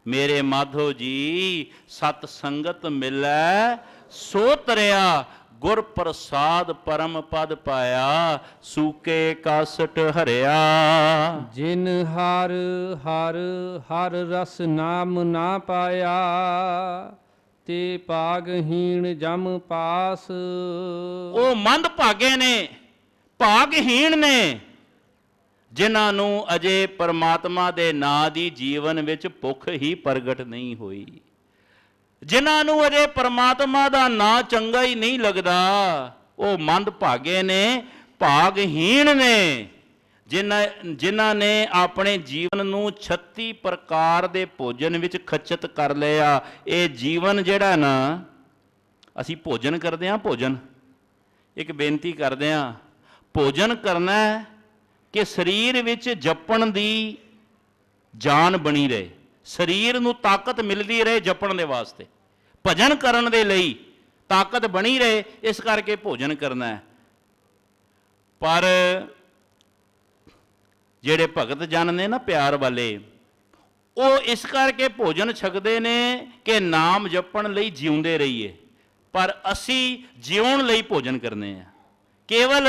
Speaker 2: ਮੇਰੇ ਮਾਧੋ ਜੀ ਸਤ ਸੰਗਤ ਮਿਲੈ ਸੋ ਤਰਿਆ, ਗੁਰ ਪ੍ਰਸਾਦ ਪਰਮ ਪਦ ਪਾਇਆ, ਸੂਕੇ ਕਾਸਟ ਹਰਿਆ।
Speaker 3: ਜਿਨ ਹਰ ਹਰ ਹਰ ਰਸ ਨਾਮ ਨਾ ਪਾਇਆ, ਤੇ ਭਾਗਹੀਣ ਜਮ ਪਾਸ।
Speaker 2: ਉਹ ਮੰਦ ਭਾਗੇ ਨੇ, ਭਾਗਹੀਣ ਨੇ, ਜਿਨ੍ਹਾਂ ਨੂੰ ਅਜੇ ਪਰਮਾਤਮਾ ਦੇ ਨਾਂ ਦੀ ਜੀਵਨ ਵਿੱਚ ਭੁੱਖ ਹੀ ਪ੍ਰਗਟ ਨਹੀਂ ਹੋਈ, ਜਿਨ੍ਹਾਂ ਨੂੰ ਅਜੇ ਪਰਮਾਤਮਾ ਦਾ ਨਾਂ ਚੰਗਾ ਹੀ ਨਹੀਂ ਲੱਗਦਾ। ਉਹ ਮੰਦ ਭਾਗੇ ਨੇ, ਭਾਗਹੀਣ ਨੇ, ਜਿਨ੍ਹਾਂ ਨੇ ਆਪਣੇ ਜੀਵਨ ਨੂੰ 36 ਪ੍ਰਕਾਰ ਦੇ ਭੋਜਨ ਵਿੱਚ ਖਚਿਤ ਕਰ ਲਿਆ। ਇਹ ਜੀਵਨ ਜਿਹੜਾ ਨਾ, ਅਸੀਂ ਭੋਜਨ ਕਰਦੇ ਹਾਂ, ਭੋਜਨ ਇੱਕ ਬੇਨਤੀ ਕਰਦੇ ਹਾਂ, ਭੋਜਨ ਕਰਨਾ ਹੈ ਕਿ ਸਰੀਰ ਵਿੱਚ ਜਪਣ ਦੀ ਜਾਨ ਬਣੀ ਰਹੇ, ਸਰੀਰ ਨੂੰ ਤਾਕਤ ਮਿਲਦੀ ਰਹੇ ਜਪਣ ਦੇ ਵਾਸਤੇ, ਭਜਨ ਕਰਨ ਦੇ ਲਈ ਤਾਕਤ ਬਣੀ ਰਹੇ, ਇਸ ਕਰਕੇ ਭੋਜਨ ਕਰਨਾ ਹੈ। ਪਰ ਜਿਹੜੇ ਭਗਤ ਜਨ ਨੇ ਨਾ ਪਿਆਰ ਵਾਲੇ, ਉਹ ਇਸ ਕਰਕੇ ਭੋਜਨ ਛਕਦੇ ਨੇ ਕਿ ਨਾਮ ਜਪਣ ਲਈ ਜਿਉਂਦੇ ਰਹੀਏ, ਪਰ ਅਸੀਂ ਜਿਉਣ ਲਈ ਭੋਜਨ ਕਰਨੇ ਆ, ਕੇਵਲ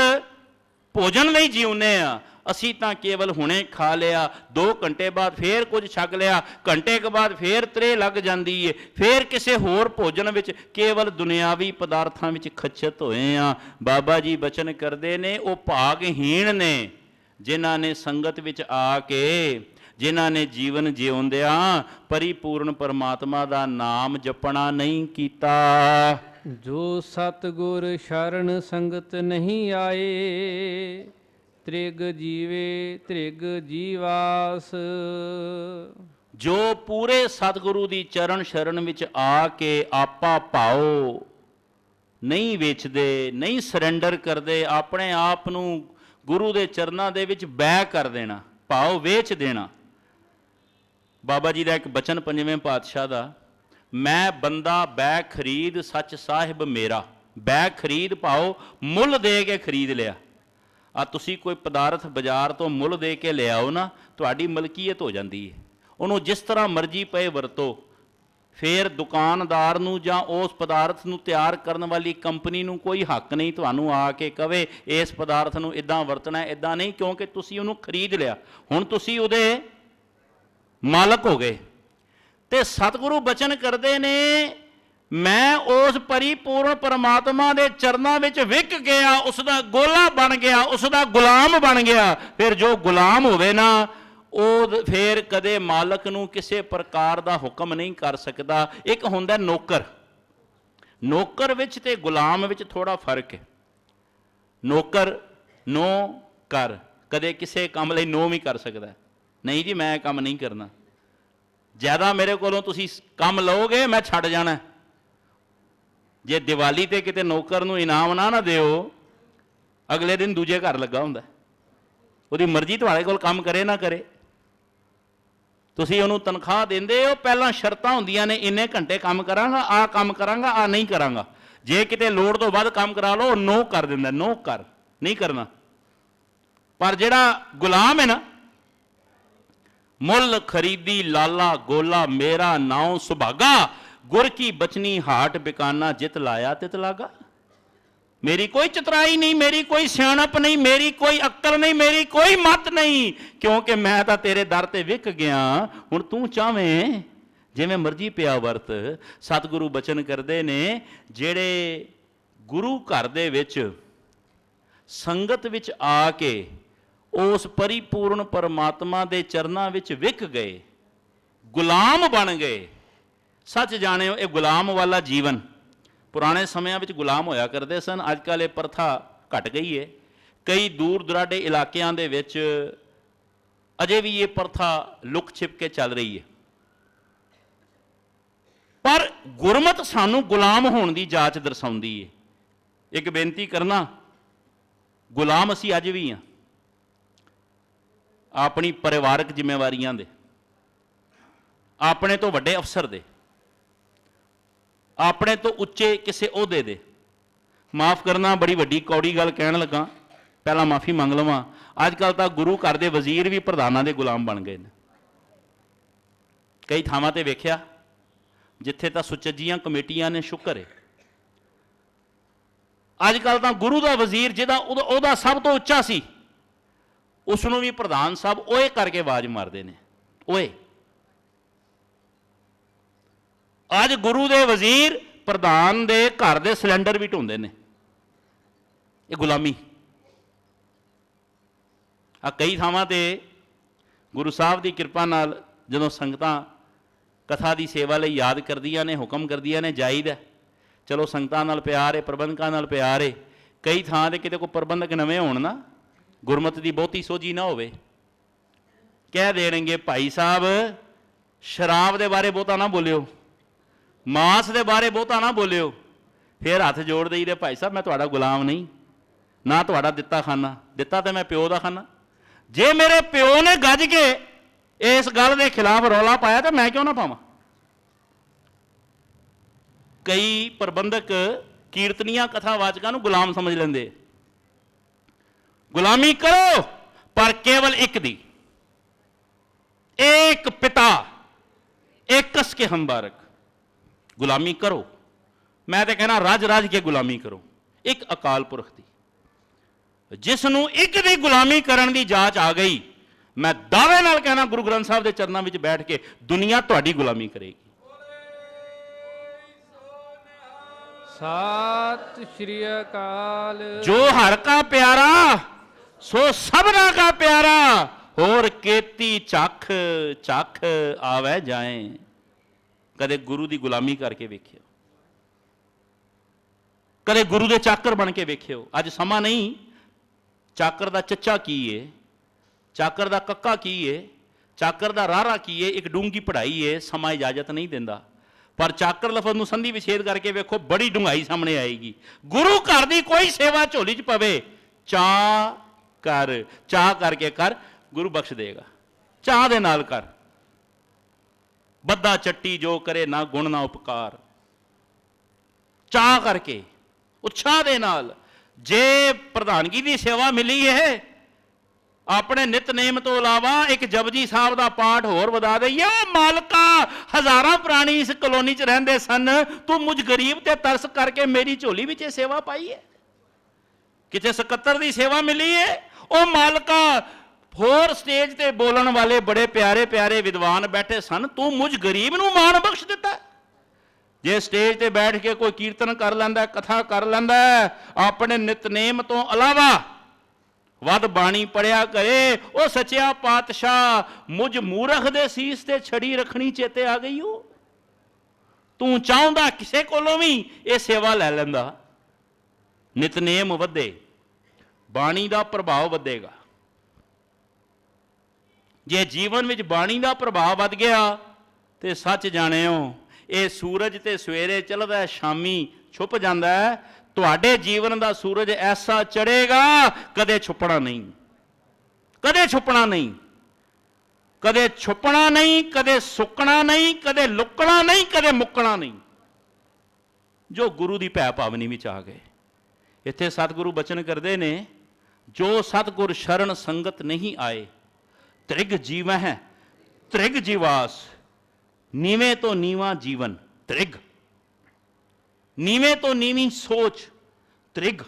Speaker 2: ਭੋਜਨ ਲਈ ਜਿਉਂਦੇ ਆ। ਅਸੀਂ ਤਾਂ ਕੇਵਲ ਹੁਣੇ ਖਾ ਲਿਆ, 2 ਘੰਟੇ ਬਾਅਦ ਫੇਰ ਕੁਝ ਛਕ ਲਿਆ, ਘੰਟੇ ਕੁ ਬਾਅਦ ਫੇਰ ਤ੍ਰੇ ਲੱਗ ਜਾਂਦੀ ਏ, ਫੇਰ ਕਿਸੇ ਹੋਰ ਭੋਜਨ ਵਿੱਚ ਕੇਵਲ ਦੁਨਿਆਵੀ ਪਦਾਰਥਾਂ ਵਿੱਚ ਖਚਿਤ ਹੋਏ ਆ। ਬਾਬਾ ਜੀ ਬਚਨ ਕਰਦੇ ਨੇ, ਉਹ ਭਾਗਹੀਣ ਨੇ ਜਿਨ੍ਹਾਂ ਨੇ ਸੰਗਤ ਵਿੱਚ ਆ ਕੇ, ਜਿਨ੍ਹਾਂ ਨੇ ਜੀਵਨ ਜਿਉਂਦਿਆਂ ਪਰਿਪੂਰਨ ਪਰਮਾਤਮਾ ਦਾ ਨਾਮ ਜਪਣਾ ਨਹੀਂ ਕੀਤਾ।
Speaker 3: ਜੋ ਸਤਿਗੁਰ ਸ਼ਰਨ ਸੰਗਤ ਨਹੀਂ ਆਏ, ਤ੍ਰਿਗ ਜੀਵੇ ਤ੍ਰਿਗ ਜੀਵਾਸ।
Speaker 2: ਜੋ ਪੂਰੇ ਸਤਿਗੁਰੂ ਦੀ ਚਰਨ ਸ਼ਰਨ ਵਿੱਚ ਆ ਕੇ ਆਪਾ ਭਾਉ ਨਹੀਂ ਵੇਚਦੇ, ਨਹੀਂ ਸਰੈਂਡਰ ਕਰਦੇ, ਆਪਣੇ ਆਪ ਨੂੰ ਗੁਰੂ ਦੇ ਚਰਨਾਂ ਦੇ ਵਿੱਚ ਬੈਅ ਕਰ ਦੇਣਾ, ਭਾਉ ਵੇਚ ਦੇਣਾ। ਬਾਬਾ ਜੀ ਦਾ ਇੱਕ ਬਚਨ 5ਵੇਂ ਪਾਤਸ਼ਾਹ ਦਾ, ਮੈਂ ਬੰਦਾ ਬੈ ਖਰੀਦ ਸੱਚ ਸਾਹਿਬ ਮੇਰਾ। ਬੈ ਖਰੀਦ ਭਾਉ ਮੁੱਲ ਦੇ ਕੇ ਖਰੀਦ ਲਿਆ। ਆ ਤੁਸੀਂ ਕੋਈ ਪਦਾਰਥ ਬਾਜ਼ਾਰ ਤੋਂ ਮੁੱਲ ਦੇ ਕੇ ਲਿਆਓ ਨਾ, ਤੁਹਾਡੀ ਮਲਕੀਅਤ ਹੋ ਜਾਂਦੀ ਹੈ, ਉਹਨੂੰ ਜਿਸ ਤਰ੍ਹਾਂ ਮਰਜ਼ੀ ਪਏ ਵਰਤੋ। ਫਿਰ ਦੁਕਾਨਦਾਰ ਨੂੰ ਜਾਂ ਉਸ ਪਦਾਰਥ ਨੂੰ ਤਿਆਰ ਕਰਨ ਵਾਲੀ ਕੰਪਨੀ ਨੂੰ ਕੋਈ ਹੱਕ ਨਹੀਂ ਤੁਹਾਨੂੰ ਆ ਕੇ ਕਵੇ ਇਸ ਪਦਾਰਥ ਨੂੰ ਇੱਦਾਂ ਵਰਤਣਾ, ਇੱਦਾਂ ਨਹੀਂ, ਕਿਉਂਕਿ ਤੁਸੀਂ ਉਹਨੂੰ ਖਰੀਦ ਲਿਆ, ਹੁਣ ਤੁਸੀਂ ਉਹਦੇ ਮਾਲਕ ਹੋ ਗਏ। ਤੇ ਸਤਿਗੁਰੂ ਬਚਨ ਕਰਦੇ ਨੇ, ਮੈਂ ਉਸ ਪਰਿਪੂਰਨ ਪਰਮਾਤਮਾ ਦੇ ਚਰਨਾਂ ਵਿੱਚ ਵਿਕ ਗਿਆ, ਉਸ ਦਾ ਗੋਲਾ ਬਣ ਗਿਆ, ਉਸ ਦਾ ਗੁਲਾਮ ਬਣ ਗਿਆ। ਫਿਰ ਜੋ ਗੁਲਾਮ ਹੋਵੇ ਨਾ, ਉਹ ਫਿਰ ਕਦੇ ਮਾਲਕ ਨੂੰ ਕਿਸੇ ਪ੍ਰਕਾਰ ਦਾ ਹੁਕਮ ਨਹੀਂ ਕਰ ਸਕਦਾ। ਇੱਕ ਹੁੰਦਾ ਨੌਕਰ, ਨੌਕਰ ਵਿੱਚ ਤੇ ਗੁਲਾਮ ਵਿੱਚ ਥੋੜਾ ਫਰਕ ਹੈ। ਨੌਕਰ ਨੋ ਕਰ, ਕਦੇ ਕਿਸੇ ਕੰਮ ਲਈ ਨੋ ਵੀ ਕਰ ਸਕਦਾ, ਨਹੀਂ ਜੀ ਮੈਂ ਕੰਮ ਨਹੀਂ ਕਰਨਾ, ਜ਼ਿਆਦਾ ਮੇਰੇ ਕੋਲੋਂ ਤੁਸੀਂ ਕੰਮ ਲਓਗੇ ਮੈਂ ਛੱਡ ਜਾਣਾ। ਜੇ ਦੀਵਾਲੀ ਤੇ ਕਿਤੇ ਨੌਕਰ ਨੂੰ ਇਨਾਮ ਨਾ ਦਿਓ, ਅਗਲੇ ਦਿਨ ਦੂਜੇ ਘਰ ਲੱਗਾ ਹੁੰਦਾ, ਉਹਦੀ ਮਰਜ਼ੀ ਤੁਹਾਡੇ ਕੋਲ ਕੰਮ ਕਰੇ ਨਾ ਕਰੇ। ਤੁਸੀਂ ਉਹਨੂੰ ਤਨਖਾਹ ਦਿੰਦੇ ਹੋ, ਪਹਿਲਾਂ ਸ਼ਰਤਾਂ ਹੁੰਦੀਆਂ ਨੇ, ਇੰਨੇ ਘੰਟੇ ਕੰਮ ਕਰਾਂਗਾ, ਆਹ ਕੰਮ ਕਰਾਂਗਾ, ਆਹ ਨਹੀਂ ਕਰਾਂਗਾ। ਜੇ ਕਿਤੇ ਲੋੜ ਤੋਂ ਵੱਧ ਕੰਮ ਕਰਾ ਲਓ, ਨੋ ਕਰ ਦਿੰਦਾ, ਨੋ ਕਰ, ਨਹੀਂ ਕਰਨਾ। ਪਰ ਜਿਹੜਾ ਗੁਲਾਮ ਹੈ ਨਾ, ਮੁੱਲ ਖਰੀਦੀ ਲਾਲਾ ਗੋਲਾ, ਮੇਰਾ ਨਾਉ ਸੁਭਾਗਾ, ਗੁਰ ਕੀ ਬਚਨੀ ਹਾਟ ਬਿਕਾਨਾ, ਜਿਤ ਲਾਇਆ ਤਿਤ ਲਾਗਾ। ਮੇਰੀ ਕੋਈ ਚਤਰਾਈ ਨਹੀਂ, ਮੇਰੀ ਕੋਈ ਸਿਆਣਪ ਨਹੀਂ, ਮੇਰੀ ਕੋਈ ਅਕਲ ਨਹੀਂ, ਮੇਰੀ ਕੋਈ ਮੱਤ ਨਹੀਂ, ਕਿਉਂਕਿ ਮੈਂ ਤਾਂ ਤੇਰੇ ਦਰ ਤੇ ਵਿਕ ਗਿਆ। ਹੁਣ ਤੂੰ ਚਾਹਵੇਂ ਜਿਵੇਂ ਮਰਜ਼ੀ ਪਿਆ ਵਰਤ। ਸਤਿਗੁਰੂ ਬਚਨ ਕਰਦੇ ਨੇ, ਜਿਹੜੇ ਗੁਰੂ ਘਰ ਦੇ ਵਿੱਚ ਸੰਗਤ ਵਿੱਚ ਆ ਕੇ ਉਸ ਪਰਿਪੂਰਨ ਪਰਮਾਤਮਾ ਦੇ ਚਰਨਾਂ ਵਿੱਚ ਵਿਕ ਗਏ, ਗੁਲਾਮ ਬਣ ਗਏ। ਸੱਚ ਜਾਣਿਓ, ਇਹ ਗੁਲਾਮ ਵਾਲਾ ਜੀਵਨ, ਪੁਰਾਣੇ ਸਮਿਆਂ ਵਿੱਚ ਗੁਲਾਮ ਹੋਇਆ ਕਰਦੇ ਸਨ, ਅੱਜ ਕੱਲ੍ਹ ਇਹ ਪ੍ਰਥਾ ਘਟ ਗਈ ਹੈ। ਕਈ ਦੂਰ ਦੁਰਾਡੇ ਇਲਾਕਿਆਂ ਦੇ ਵਿੱਚ ਅਜੇ ਵੀ ਇਹ ਪ੍ਰਥਾ ਲੁਕ ਛਿਪ ਕੇ ਚੱਲ ਰਹੀ ਹੈ। ਪਰ ਗੁਰਮਤਿ ਸਾਨੂੰ ਗੁਲਾਮ ਹੋਣ ਦੀ ਜਾਚ ਦਰਸਾਉਂਦੀ ਹੈ। ਇੱਕ ਬੇਨਤੀ ਕਰਨਾ, ਗੁਲਾਮ ਅਸੀਂ ਅੱਜ ਵੀ ਹਾਂ ਆਪਣੀ ਪਰਿਵਾਰਕ ਜ਼ਿੰਮੇਵਾਰੀਆਂ ਦੇ, ਆਪਣੇ ਤੋਂ ਵੱਡੇ ਅਫਸਰ ਦੇ, ਆਪਣੇ ਤੋਂ ਉੱਚੇ ਕਿਸੇ ਅਹੁਦੇ ਦੇ। ਮਾਫ ਕਰਨਾ, ਬੜੀ ਵੱਡੀ ਕੌੜੀ ਗੱਲ ਕਹਿਣ ਲੱਗਾ, ਪਹਿਲਾਂ ਮਾਫੀ ਮੰਗ ਲਵਾਂ। ਅੱਜ ਕੱਲ੍ਹ ਤਾਂ ਗੁਰੂ ਘਰ ਦੇ ਵਜ਼ੀਰ ਵੀ ਪ੍ਰਧਾਨਾਂ ਦੇ ਗੁਲਾਮ ਬਣ ਗਏ ਨੇ। ਕਈ ਥਾਵਾਂ ਤੇ ਵੇਖਿਆ ਜਿੱਥੇ ਤਾਂ ਸੁਚੱਜੀਆਂ ਕਮੇਟੀਆਂ ਨੇ, ਸ਼ੁਕਰ ਹੈ। ਅੱਜ ਕੱਲ੍ਹ ਤਾਂ ਗੁਰੂ ਦਾ ਵਜ਼ੀਰ ਜਿਹਦਾ ਉਹਦਾ ਸਭ ਤੋਂ ਉੱਚਾ ਸੀ, ਉਸ ਨੂੰ ਵੀ ਪ੍ਰਧਾਨ ਸਾਹਿਬ ਓਏ ਕਰਕੇ ਆਵਾਜ਼ ਮਾਰਦੇ ਨੇ, ਓਏ। ਅੱਜ ਗੁਰੂ ਦੇ ਵਜ਼ੀਰ ਪ੍ਰਧਾਨ ਦੇ ਘਰ ਦੇ ਸਿਲੰਡਰ ਵੀ ਢੋਂਦੇ ਨੇ। ਇਹ ਗੁਲਾਮੀ ਆ। ਕਈ ਥਾਵਾਂ ਤੇ ਗੁਰੂ ਸਾਹਿਬ ਦੀ ਕਿਰਪਾ ਨਾਲ ਜਦੋਂ ਸੰਗਤਾਂ ਕਥਾ ਦੀ ਸੇਵਾ ਲਈ ਯਾਦ ਕਰਦੀਆਂ ਨੇ, ਹੁਕਮ ਕਰਦੀਆਂ ਨੇ, ਜਾਈਦਾ। ਚਲੋ ਸੰਗਤਾਂ ਨਾਲ ਪਿਆਰ ਹੈ, ਪ੍ਰਬੰਧਕਾਂ ਨਾਲ ਪਿਆਰ ਹੈ। ਕਈ ਥਾਂ ਤੇ ਕਿਤੇ ਕੋਈ ਪ੍ਰਬੰਧਕ ਨਵੇਂ ਹੋਣ ਨਾ, ਗੁਰਮਤਿ ਦੀ ਬਹੁਤੀ ਸੋਝੀ ਨਾ ਹੋਵੇ, ਕਹਿ ਦੇਣਗੇ ਭਾਈ ਸਾਹਿਬ ਸ਼ਰਾਬ ਦੇ ਬਾਰੇ ਬਹੁਤਾ ਨਾ ਬੋਲਿਓ, ਮਾਸ ਦੇ ਬਾਰੇ ਬਹੁਤਾ ਨਾ ਬੋਲਿਓ। ਫਿਰ ਹੱਥ ਜੋੜ ਦੇਈਦੇ, ਭਾਈ ਸਾਹਿਬ ਮੈਂ ਤੁਹਾਡਾ ਗੁਲਾਮ ਨਹੀਂ, ਨਾ ਤੁਹਾਡਾ ਦਿੱਤਾ ਖਾਨਾ, ਦਿੱਤਾ ਤੇ ਮੈਂ ਪਿਓ ਦਾ ਖਾਨਾ। ਜੇ ਮੇਰੇ ਪਿਓ ਨੇ ਗੱਜ ਕੇ ਇਸ ਗੱਲ ਦੇ ਖਿਲਾਫ ਰੌਲਾ ਪਾਇਆ ਤਾਂ ਮੈਂ ਕਿਉਂ ਨਾ ਪਾਵਾਂ। ਕਈ ਪ੍ਰਬੰਧਕ ਕੀਰਤਨੀਆਂ ਕਥਾਵਾਚਕਾਂ ਨੂੰ ਗੁਲਾਮ ਸਮਝ ਲੈਂਦੇ। ਗੁਲਾਮੀ ਕਰੋ ਪਰ ਕੇਵਲ ਇੱਕ ਦੀ, ਇੱਕ ਪਿਤਾ ਏਕਸ ਕੇ ਹਮ ਬਾਰਕ। ਗੁਲਾਮੀ ਕਰੋ, ਮੈਂ ਤਾਂ ਕਹਿਣਾ ਰਜ ਰਜ ਕੇ ਗੁਲਾਮੀ ਕਰੋ, ਇੱਕ ਅਕਾਲ ਪੁਰਖ ਦੀ। ਜਿਸ ਨੂੰ ਇੱਕ ਦੀ ਗੁਲਾਮੀ ਕਰਨ ਦੀ ਜਾਂਚ ਆ ਗਈ, ਮੈਂ ਦਾਅਵੇ ਨਾਲ ਕਹਿਣਾ ਗੁਰੂ ਗ੍ਰੰਥ ਸਾਹਿਬ ਦੇ ਚਰਨਾਂ ਵਿੱਚ ਬੈਠ ਕੇ ਦੁਨੀਆ ਤੁਹਾਡੀ ਗੁਲਾਮੀ ਕਰੇਗੀ।
Speaker 3: ਸਤਿ ਸ਼੍ਰੀ ਅਕਾਲ।
Speaker 2: ਜੋ ਹਰ ਕਾ ਪਿਆਰਾ ਸੋ ਸਭਨਾ ਕਾ ਪਿਆਰਾ, ਹੋਰ ਕੇਤੀ ਚੱਖ ਚੱਖ ਆਵੇ ਜਾਏ। ਕਦੇ ਗੁਰੂ ਦੀ ਗੁਲਾਮੀ ਕਰਕੇ ਵੇਖਿਓ, ਕਦੇ ਗੁਰੂ ਦੇ ਚਾਕਰ ਬਣ ਕੇ ਵੇਖਿਓ। ਅੱਜ ਸਮਾਂ ਨਹੀਂ, ਚਾਕਰ ਦਾ ਚੱਚਾ ਕੀ ਏ, ਚਾਕਰ ਦਾ ਕੱਕਾ ਕੀ ਏ, ਚਾਕਰ ਦਾ ਰਾਰਾ ਕੀ ਏ, ਇੱਕ ਡੂੰਘੀ ਪੜ੍ਹਾਈ ਏ, ਸਮਾਂ ਇਜਾਜ਼ਤ ਨਹੀਂ ਦਿੰਦਾ। ਪਰ ਚਾਕਰ ਲਫ਼ਜ਼ ਨੂੰ ਸੰਧੀ ਵਿਛੇਦ ਕਰਕੇ ਵੇਖੋ, ਬੜੀ ਡੂੰਘਾਈ ਸਾਹਮਣੇ ਆਏਗੀ। ਗੁਰੂ ਘਰ ਦੀ ਕੋਈ ਸੇਵਾ ਝੋਲੀ 'ਚ ਪਵੇ, ਚਾਹ ਕਰ, ਚਾਹ ਕਰਕੇ ਕਰ, ਗੁਰੂ ਬਖਸ਼ ਦੇਗਾ। ਚਾਹ ਦੇ ਨਾਲ ਕਰ। ਬੱਦਾ ਚੱਟੀ ਜੋ ਕਰੇ ਨਾ ਗੁਣ ਨਾ ਉਪਕਾਰ। ਚਾਹ ਕਰਕੇ, ਉਤਸ਼ਾਹ ਦੇ ਨਾਲ। ਜੇ ਪ੍ਰਧਾਨਗੀ ਦੀ ਸੇਵਾ ਮਿਲੀ ਹੈ, ਆਪਣੇ ਨਿਤਨੇਮ ਤੋਂ ਇਲਾਵਾ ਇੱਕ ਜਪਜੀ ਸਾਹਿਬ ਦਾ ਪਾਠ ਹੋਰ ਵਧਾ ਦਈਏ। ਮਾਲਕਾ, ਹਜ਼ਾਰਾਂ ਪ੍ਰਾਣੀ ਇਸ ਕਲੋਨੀ 'ਚ ਰਹਿੰਦੇ ਸਨ, ਤੂੰ ਮੁਝ ਗਰੀਬ ਤੇ ਤਰਸ ਕਰਕੇ ਮੇਰੀ ਝੋਲੀ ਵਿੱਚ ਇਹ ਸੇਵਾ ਪਾਈ ਹੈ। ਕਿਤੇ ਸਕੱਤਰ ਦੀ ਸੇਵਾ ਮਿਲੀ ਹੈ, ਉਹ ਮਾਲਕਾ ਹੋਰ ਸਟੇਜ ਤੇ ਬੋਲਣ ਵਾਲੇ ਬੜੇ ਪਿਆਰੇ ਪਿਆਰੇ ਵਿਦਵਾਨ ਬੈਠੇ ਸਨ, ਤੂੰ ਮੁਝ ਗਰੀਬ ਨੂੰ ਮਾਣ ਬਖਸ਼ ਦਿੱਤਾ। ਜੇ ਸਟੇਜ ਤੇ ਬੈਠ ਕੇ ਕੋਈ ਕੀਰਤਨ ਕਰ ਲੈਂਦਾ, ਕਥਾ ਕਰ ਲੈਂਦਾ, ਆਪਣੇ ਨਿਤਨੇਮ ਤੋਂ ਇਲਾਵਾ ਵੱਧ ਬਾਣੀ ਪੜਿਆ ਕਰੇ, ਉਹ ਸੱਚਿਆ ਪਾਤਸ਼ਾਹ ਮੁਝ ਮੂਰਖ ਦੇ ਸੀਸ ਤੇ ਛੜੀ ਰੱਖਣੀ ਚੇਤੇ ਆ ਗਈ। ਉਹ ਤੂੰ ਚਾਹੁੰਦਾ ਕਿਸੇ ਕੋਲੋਂ ਵੀ ਇਹ ਸੇਵਾ ਲੈ ਲੈਂਦਾ। ਨਿਤਨੇਮ ਵਧੇ, ਬਾਣੀ ਦਾ ਪ੍ਰਭਾਵ ਵਧੇਗਾ। ਜੇ ਜੀਵਨ ਵਿੱਚ ਬਾਣੀ ਦਾ ਪ੍ਰਭਾਵ ਵੱਧ ਗਿਆ ਤੇ ਸੱਚ ਜਾਣਿਓ, ਇਹ ਸੂਰਜ ਤੇ ਸਵੇਰੇ ਚੜ੍ਹਦਾ, ਸ਼ਾਮੀ ਛੁਪ ਜਾਂਦਾ ਹੈ। ਤੁਹਾਡੇ ਜੀਵਨ ਦਾ ਸੂਰਜ ਐਸਾ ਚੜ੍ਹੇਗਾ, ਕਦੇ ਛੁਪਣਾ ਨਹੀਂ, ਕਦੇ ਛੁਪਣਾ ਨਹੀਂ, ਕਦੇ ਛੁਪਣਾ ਨਹੀਂ, ਕਦੇ ਸੁੱਕਣਾ ਨਹੀਂ, ਕਦੇ ਲੁਕਣਾ ਨਹੀਂ, ਕਦੇ ਮੁੱਕਣਾ ਨਹੀਂ। ਜੋ ਗੁਰੂ ਦੀ ਭੈ ਭਾਵਨੀ ਵਿੱਚ ਆ ਗਏ। ਇੱਥੇ ਸਤਿਗੁਰੂ ਬਚਨ ਕਰਦੇ ਨੇ, ਜੋ ਸਤਿਗੁਰ ਸ਼ਰਨ ਸੰਗਤ ਨਹੀਂ ਆਏ, ਤ੍ਰਿਗ ਜੀਵਹਿ ਤ੍ਰਿਗ ਜੀਵਾਸ। ਨੀਵੇਂ ਤੋਂ ਨੀਵਾਂ ਜੀਵਨ ਤ੍ਰਿਗ, ਨੀਵੇਂ ਤੋਂ ਨੀਵੀਂ ਸੋਚ ਤ੍ਰਿਗ।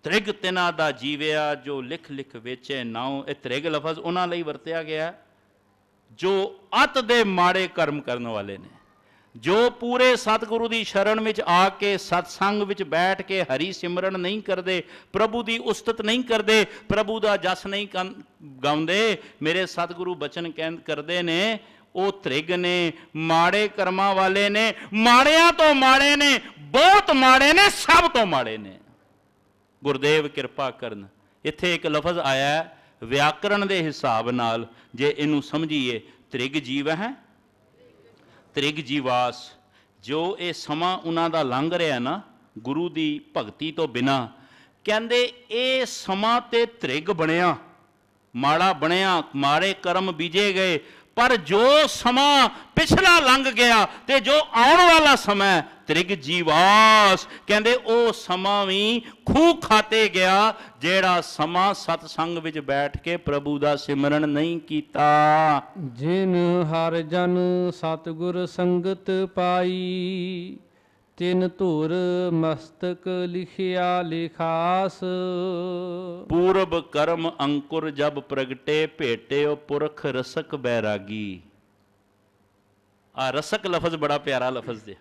Speaker 2: ਤ੍ਰਿਗ ਤਿਨਾਂ ਦਾ ਜੀਵਿਆ ਜੋ ਲਿਖ ਲਿਖ ਵੇਚੇ ਨਾਉ। ਇਹ ਤ੍ਰਿਗ ਲਫ਼ਜ਼ ਉਹਨਾਂ ਲਈ ਵਰਤਿਆ ਗਿਆ ਜੋ ਅਤ ਦੇ ਮਾੜੇ ਕਰਮ ਕਰਨ ਵਾਲੇ ਨੇ, ਜੋ ਪੂਰੇ ਸਤਿਗੁਰੂ ਦੀ ਸ਼ਰਨ ਵਿੱਚ ਆ ਕੇ ਸਤਸੰਗ ਵਿੱਚ ਬੈਠ ਕੇ ਹਰੀ ਸਿਮਰਨ ਨਹੀਂ ਕਰਦੇ, ਪ੍ਰਭੂ ਦੀ ਉਸਤਤ ਨਹੀਂ ਕਰਦੇ, ਪ੍ਰਭੂ ਦਾ ਜਸ ਨਹੀਂ ਗਾਉਂਦੇ। ਮੇਰੇ ਸਤਿਗੁਰੂ ਬਚਨ ਕਰਦੇ ਨੇ, ਉਹ ਤ੍ਰਿਗ ਨੇ, ਮਾੜੇ ਕਰਮਾਂ ਵਾਲੇ ਨੇ, ਮਾੜਿਆਂ ਤੋਂ ਮਾੜੇ ਨੇ, ਬਹੁਤ ਮਾੜੇ ਨੇ, ਸਭ ਤੋਂ ਮਾੜੇ ਨੇ। ਗੁਰਦੇਵ ਕਿਰਪਾ ਕਰਨ। ਇੱਥੇ ਇੱਕ ਲਫ਼ਜ਼ ਆਇਆ ਵਿਆਕਰਣ ਦੇ ਹਿਸਾਬ ਨਾਲ, ਜੇ ਇਹਨੂੰ ਸਮਝੀਏ, ਤ੍ਰਿਗ ਜੀਵ ਹੈ, ਤ੍ਰਿਗ ਜੀਵਾਸ। ਜੋ ਇਹ ਸਮਾਂ ਉਹਨਾਂ ਦਾ ਲੰਘ ਰਿਹਾ ਨਾ, ਗੁਰੂ ਦੀ ਭਗਤੀ ਤੋਂ ਬਿਨਾ। ਕਹਿੰਦੇ ਇਹ ਸਮਾਂ ਤੇ ਧ੍ਰਿਗ ਬਣਿਆ, ਮਾੜਾ ਬਣਿਆ, ਮਾੜੇ ਕਰਮ ਬੀਜੇ ਗਏ, ਪਰ ਜੋ ਸਮਾਂ ਪਿਛਲਾ ਲੰਘ ਗਿਆ ਤੇ ਜੋ ਆਉਣ ਵਾਲਾ ਸਮਾਂ ਤ੍ਰਿਗ ਜੀਵਾਸ, ਕਹਿੰਦੇ ਉਹ ਸਮਾਂ ਵੀ ਖੂਹ ਖਾਤੇ ਗਿਆ ਜਿਹੜਾ ਸਮਾਂ ਸਤਸੰਗ ਵਿੱਚ ਬੈਠ ਕੇ ਪ੍ਰਭੂ ਦਾ ਸਿਮਰਨ ਨਹੀਂ ਕੀਤਾ।
Speaker 3: ਜਿਨ ਹਰ ਜਨ ਸਤਿਗੁਰ ਸੰਗਤ ਪਾਈ, ਤਿਨ ਧੁਰ ਮਸਤਕ ਲਿਖਿਆ ਲਿਖਾਸ।
Speaker 2: ਪੂਰਬ ਕਰਮ ਅੰਕੁਰ ਜਬ ਪ੍ਰਗਟੇ, ਭੇਟਿਓ ਪੁਰਖ ਰਸਕ ਬੈਰਾਗੀ। ਆ ਰਸਕ ਲਫ਼ਜ਼ ਬੜਾ ਪਿਆਰਾ ਲਫ਼ਜ਼ ਹੈ।